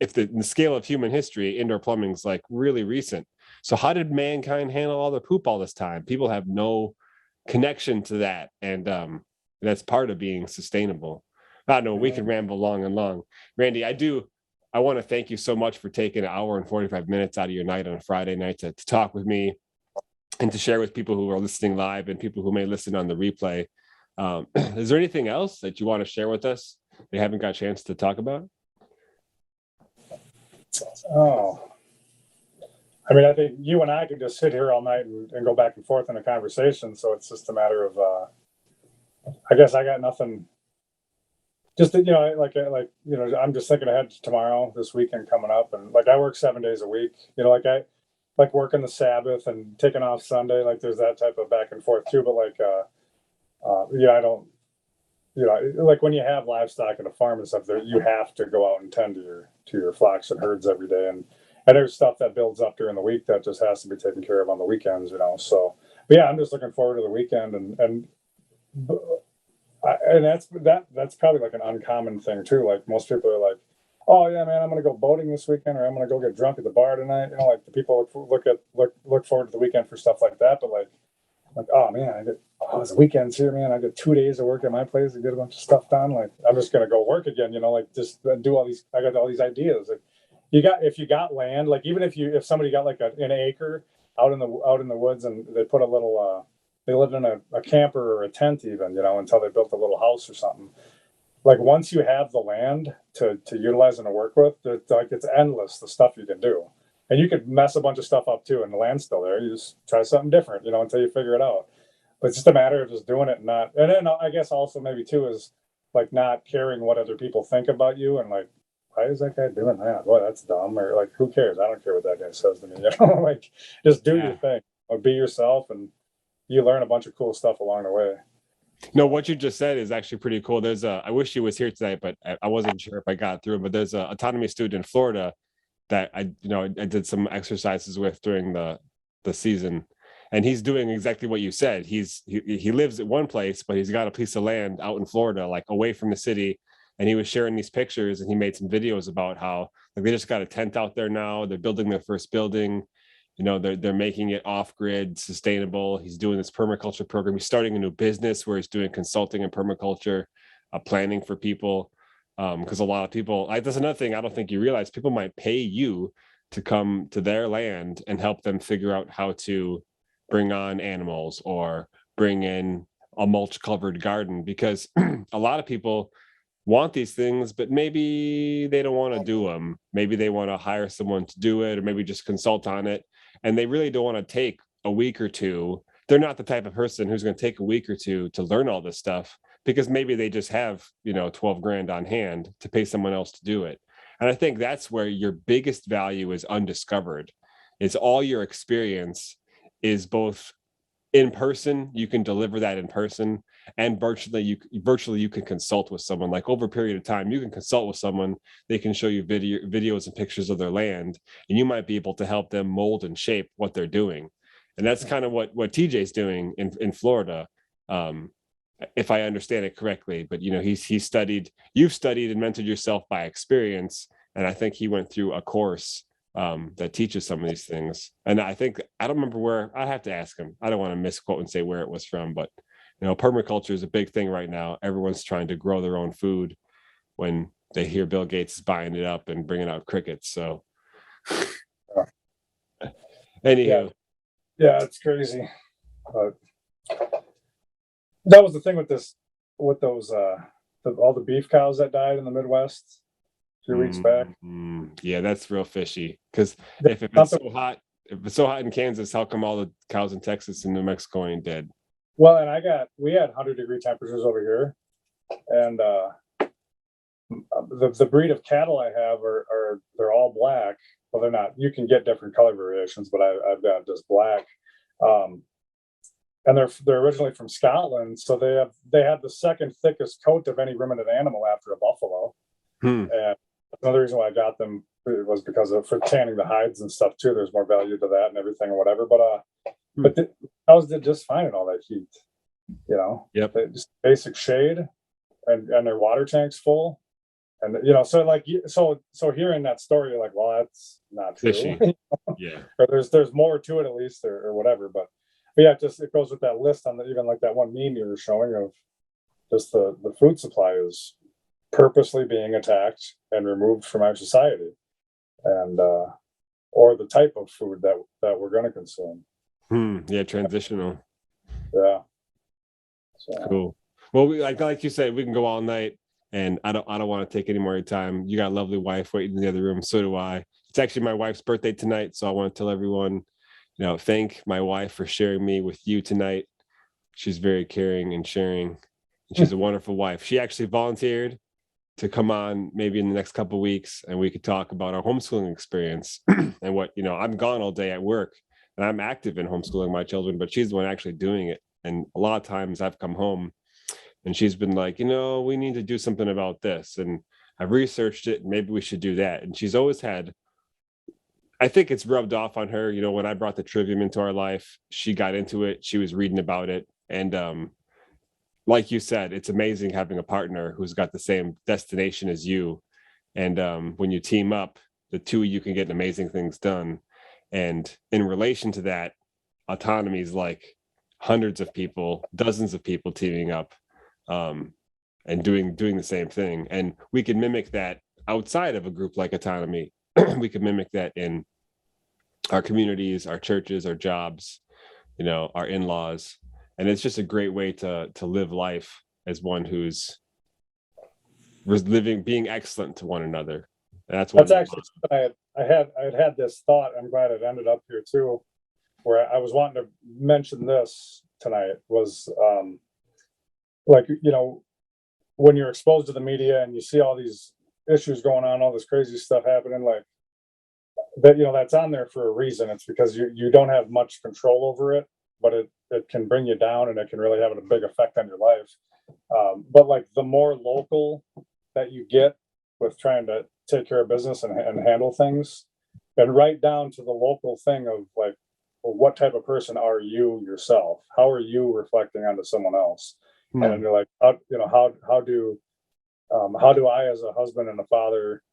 if in the scale of human history, indoor plumbing is like really recent. So how did mankind handle all the poop all this time? People have no connection to that, and that's part of being sustainable. I know we can ramble long and long. Randy, I want to thank you so much for taking an hour and 45 minutes out of your night on a Friday night to talk with me and to share with people who are listening live and people who may listen on the replay. Is there anything else that you want to share with us they haven't got a chance to talk about? Oh, I mean, I think you and I could just sit here all night and go back and forth in a conversation. So it's just a matter of, I guess I got nothing. Just that, I'm just thinking ahead to tomorrow, this weekend coming up, and like I work 7 days a week. I like working the Sabbath and taking off Sunday. Like there's that type of back and forth too. But I don't. Like when you have livestock and a farm and stuff, there you have to go out and tend to your flocks and herds every day, and there's stuff that builds up during the week that just has to be taken care of on the weekends. So, but yeah, I'm just looking forward to the weekend, and that's probably like an uncommon thing too. Like most people are like, oh yeah, man, I'm gonna go boating this weekend, or I'm gonna go get drunk at the bar tonight. Like the people look forward to the weekend for stuff like that. But like oh man, it's the weekends here, man. I get 2 days of work at my place to get a bunch of stuff done. Like I'm just gonna go work again. Like just do all these. I got all these ideas. Like if you got land, like even if somebody got like an acre out in the woods, and they put a little they lived in a camper or a tent even, until they built a little house or something. Like once you have the land to utilize and to work with, it's endless the stuff you can do. And you could mess a bunch of stuff up too, and the land's still there. You just try something different, until you figure it out. But it's just a matter of just doing it and not. And then I guess also maybe too is like not caring what other people think about you, and like, why is that guy doing that? Boy, that's dumb. Or like, who cares? I don't care what that guy says to me. Like just do your thing, or be yourself, and you learn a bunch of cool stuff along the way. No, what you just said is actually pretty cool. I wish he was here tonight, but I wasn't sure if I got through. But there's a autonomy student in Florida that I did some exercises with during the season, and he's doing exactly what you said. He lives at one place, but he's got a piece of land out in Florida, like away from the city. And he was sharing these pictures, and he made some videos about how like they just got a tent out there now. They're building their first building. They're making it off-grid, sustainable. He's doing this permaculture program. He's starting a new business where he's doing consulting and permaculture, planning for people. Because a lot of people, that's another thing I don't think you realize, people might pay you to come to their land and help them figure out how to bring on animals or bring in a mulch-covered garden, because a lot of people want these things, but maybe they don't want to do them. Maybe they want to hire someone to do it, or maybe just consult on it. And they really don't want to take a week or two. They're not the type of person who's going to take a week or two to learn all this stuff, because maybe they just have, 12 grand on hand to pay someone else to do it. And I think that's where your biggest value is undiscovered. Is all your experience is both in person, you can deliver that in person, and virtually you can consult with someone. Like over a period of time, you can consult with someone. They can show you videos and pictures of their land, and you might be able to help them mold and shape what they're doing. And that's kind of what TJ's doing in Florida, if I understand it correctly. But you've studied and mentored yourself by experience, and I think he went through a course that teaches some of these things. And I don't remember where. I have to ask him. I don't want to misquote and say where it was from, but permaculture is a big thing right now. Everyone's trying to grow their own food when they hear Bill Gates is buying it up and bringing out crickets. So anywho. Yeah, it's crazy. But that was the thing with those all the beef cows that died in the Midwest a few weeks back. Yeah, that's real fishy. Because if it's so hot in Kansas, how come all the cows in Texas and New Mexico ain't dead? Well, and we had 100-degree temperatures over here, and the breed of cattle I have are they're all black. Well, they're not. You can get different color variations, but I've got just black. And they're originally from Scotland, so they have the second thickest coat of any ruminant animal after a buffalo. And another reason why I got them was because for tanning the hides and stuff too. There's more value to that and everything or whatever. But the cows did just fine in all that heat. Yep. Just basic shade and their water tanks full. And so hearing that story, you're like, well, that's not true. Fishy. Yeah. Or there's more to it at least, or whatever. But yeah, it goes with that list on even like that one meme you were showing of just the food supply is purposely being attacked and removed from our society, and or the type of food that we're going to consume. Yeah, transitional. Yeah. So. Cool. Well, like you said, we can go all night. And I don't want to take any more of your time. You got a lovely wife waiting in the other room. So do I. It's actually my wife's birthday tonight. So I want to tell everyone, thank my wife for sharing me with you tonight. She's very caring and sharing. And she's a wonderful wife. She actually volunteered to come on maybe in the next couple of weeks, and we could talk about our homeschooling experience and what, I'm gone all day at work and I'm active in homeschooling my children, but she's the one actually doing it. And a lot of times I've come home and she's been like, we need to do something about this. And I've researched it. And maybe we should do that. And she's always had, I think it's rubbed off on her. When I brought the trivium into our life, she got into it. She was reading about it. And like you said, it's amazing having a partner who's got the same destination as you. And when you team up, the two of you can get amazing things done. And in relation to that, autonomy is like hundreds of people, dozens of people teaming up. And doing the same thing. And we can mimic that outside of a group like Autonomy. We can mimic that in our communities, our churches, our jobs, our in-laws. And it's just a great way to live life as one who's being excellent to one another. And that's actually I had this thought. I'm glad it ended up here too, where I was wanting to mention this tonight was when you're exposed to the media and you see all these issues going on, all this crazy stuff happening, like that, that's on there for a reason. It's because you don't have much control over it, but it can bring you down and it can really have a big effect on your life. But like the more local that you get with trying to take care of business and handle things, and right down to the local thing of like, well, what type of person are you yourself? How are you reflecting onto someone else? And then you're like, how do I, as a husband and a father,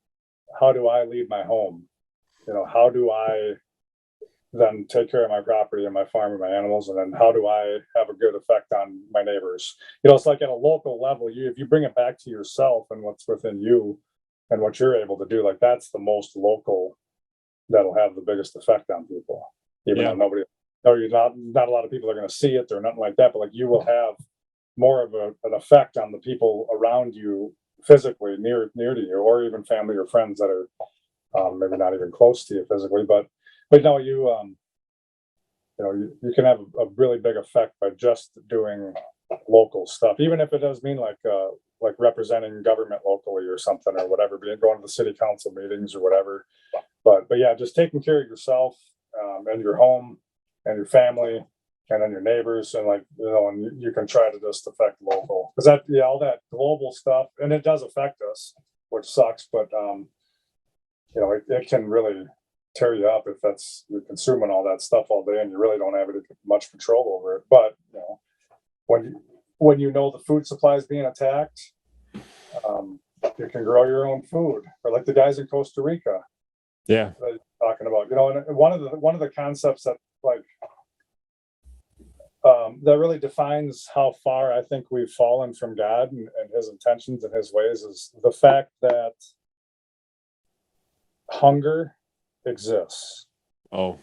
how do I lead my home? How do I then take care of my property and my farm and my animals? And then how do I have a good effect on my neighbors? It's like at a local level, if you bring it back to yourself and what's within you and what you're able to do, like that's the most local that'll have the biggest effect on people. Even though not a lot of people are going to see it or nothing like that, but like you will have more of an effect on the people around you physically near to you, or even family or friends that are maybe not even close to you physically, but you can have a really big effect by just doing local stuff, even if it does mean like representing government locally or something or whatever, going to the city council meetings or whatever. But yeah, just taking care of yourself and your home and your family and then your neighbors, and like, and you can try to just affect local, because that, all that global stuff, and it does affect us, which sucks, but it can really tear you up if you're consuming all that stuff all day and you really don't have much control over it. But when you know the food supply is being attacked, you can grow your own food, or like the guys in Costa Rica. Yeah, Talking about, and one of the concepts that like that really defines how far I think we've fallen from God and his intentions and his ways is the fact that hunger exists. oh,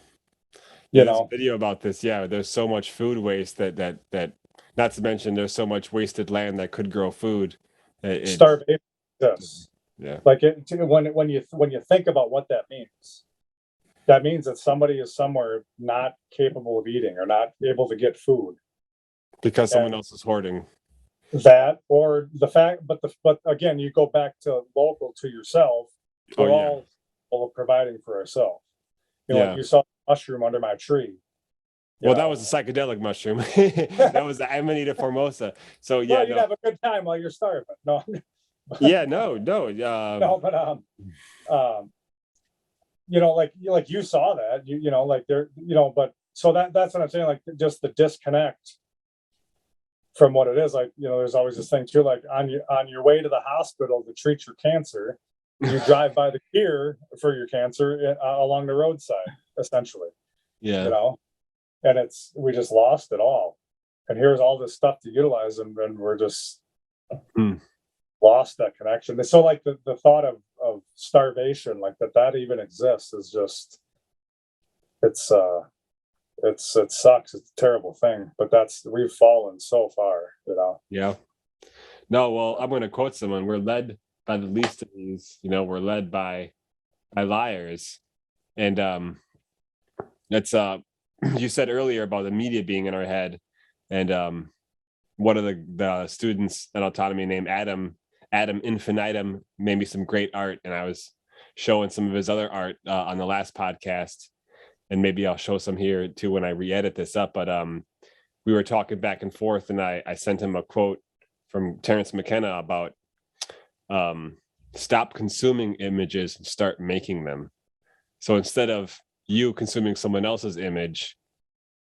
You there's a know, video about this. Yeah, there's so much food waste that not to mention there's so much wasted land that could grow food. starvation exists. Yeah, Like when you think about what that means that somebody is somewhere not capable of eating or not able to get food. because someone else is hoarding. That, or the fact, but again, you go back to local, to yourself. We're all providing for ourselves. Like you saw a mushroom under my tree. Well, that was a psychedelic mushroom. That was the Amanita formosa. So yeah, well, you'd have a good time while you're starving. No. Yeah, no. No, but like you saw that, like there, but so that's what I'm saying. Like just the disconnect from what it is. Like, there's always this thing too. Like on your way to the hospital to treat your cancer, you drive by the cure for your cancer along the roadside, essentially. Yeah. And we just lost it all. And here's all this stuff to utilize, and we're just lost that connection. So like the thought of starvation, like that even exists, is just, it sucks. It's a terrible thing, but we've fallen so far, Yeah. No, well, I'm going to quote someone. We're led by the least of these, we're led by liars. And that's you said earlier about the media being in our head. And one of the students at Autonomy named Adam Infinitum made me some great art, and I was showing some of his other art on the last podcast, and maybe I'll show some here too when I re-edit this up. But we were talking back and forth, and I sent him a quote from Terence McKenna about stop consuming images and start making them. So instead of you consuming someone else's image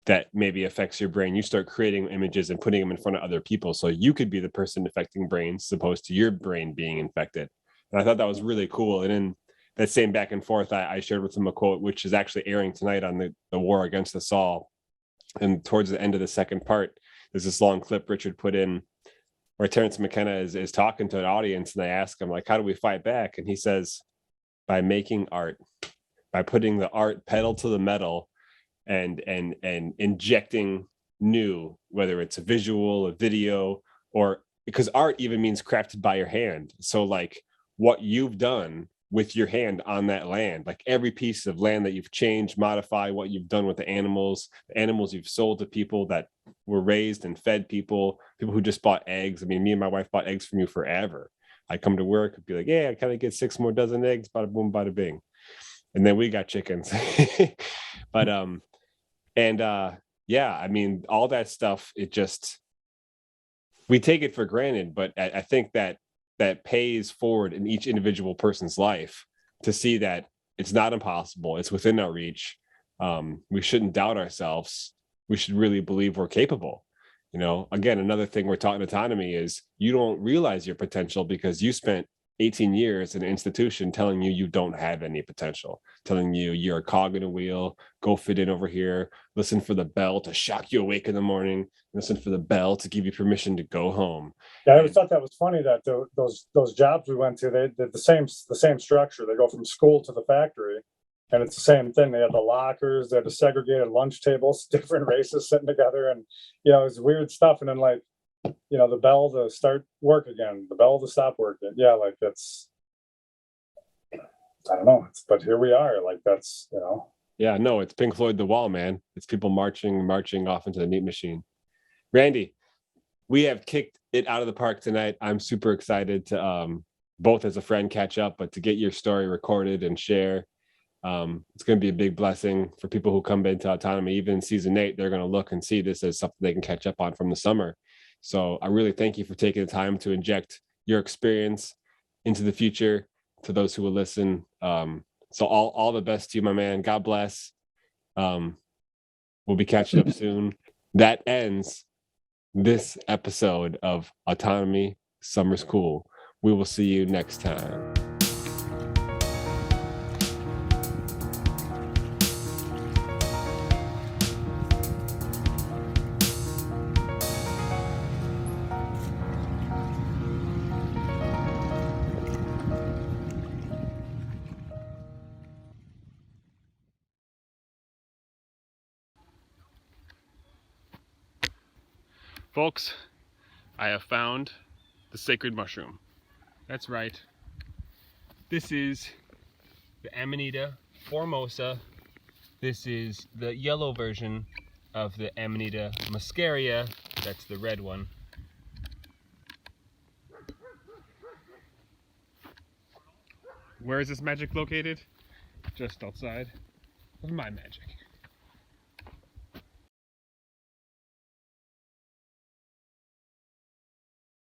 that maybe affects your brain, you start creating images and putting them in front of other people, so you could be the person affecting brains, as opposed to your brain being infected. And I thought that was really cool. And in that same back and forth, I shared with him a quote, which is actually airing tonight on the War Against Us All. And towards the end of the second part, there's this long clip Richard put in where Terence McKenna is talking to an audience, and they ask him, like, how do we fight back? And he says, by making art, by putting the art pedal to the metal, and injecting new, whether it's a visual, a video, or because art even means crafted by your hand. So like what you've done with your hand on that land, like every piece of land that you've changed, modify, what you've done with the animals you've sold to people that were raised and fed people who just bought eggs. I mean, me and my wife bought eggs from you forever. I come to work and be like, yeah, I kind of get 6 more dozen eggs, bada boom, bada bing. And then we got chickens. But yeah, I mean, all that stuff, we take it for granted, but I think that pays forward in each individual person's life to see that it's not impossible. It's within our reach. We shouldn't doubt ourselves. We should really believe we're capable. Again, another thing we're taught in Autonomy is you don't realize your potential because you spent 18 years in an institution telling you don't have any potential, telling you're a cog in a wheel, go fit in over here, listen for the bell to shock you awake in the morning, listen for the bell to give you permission to go home. Yeah, I always thought that was funny that those jobs we went to, they did the same structure. They go from school to the factory, and it's the same thing. They had the lockers, they had the segregated lunch tables, different races sitting together, and it's weird stuff. And then like, the bell to start work again, the bell to stop working. Yeah, like that's, I don't know. But here we are. Like that's, Yeah, no, it's Pink Floyd The Wall, man. It's people marching off into the meat machine. Randy, we have kicked it out of the park tonight. I'm super excited to both as a friend catch up, but to get your story recorded and share. It's going to be a big blessing for people who come into Autonomy. Even in season 8, they're going to look and see this as something they can catch up on from the summer. So I really thank you for taking the time to inject your experience into the future to those who will listen. So all the best to you, my man. God bless. We'll be catching up soon. That ends this episode of Autonomy Summer School. We will see you next time. Folks, I have found the sacred mushroom. That's right. This is the Amanita formosa. This is the yellow version of the Amanita muscaria. That's the red one. Where is this magic located? Just outside of my magic.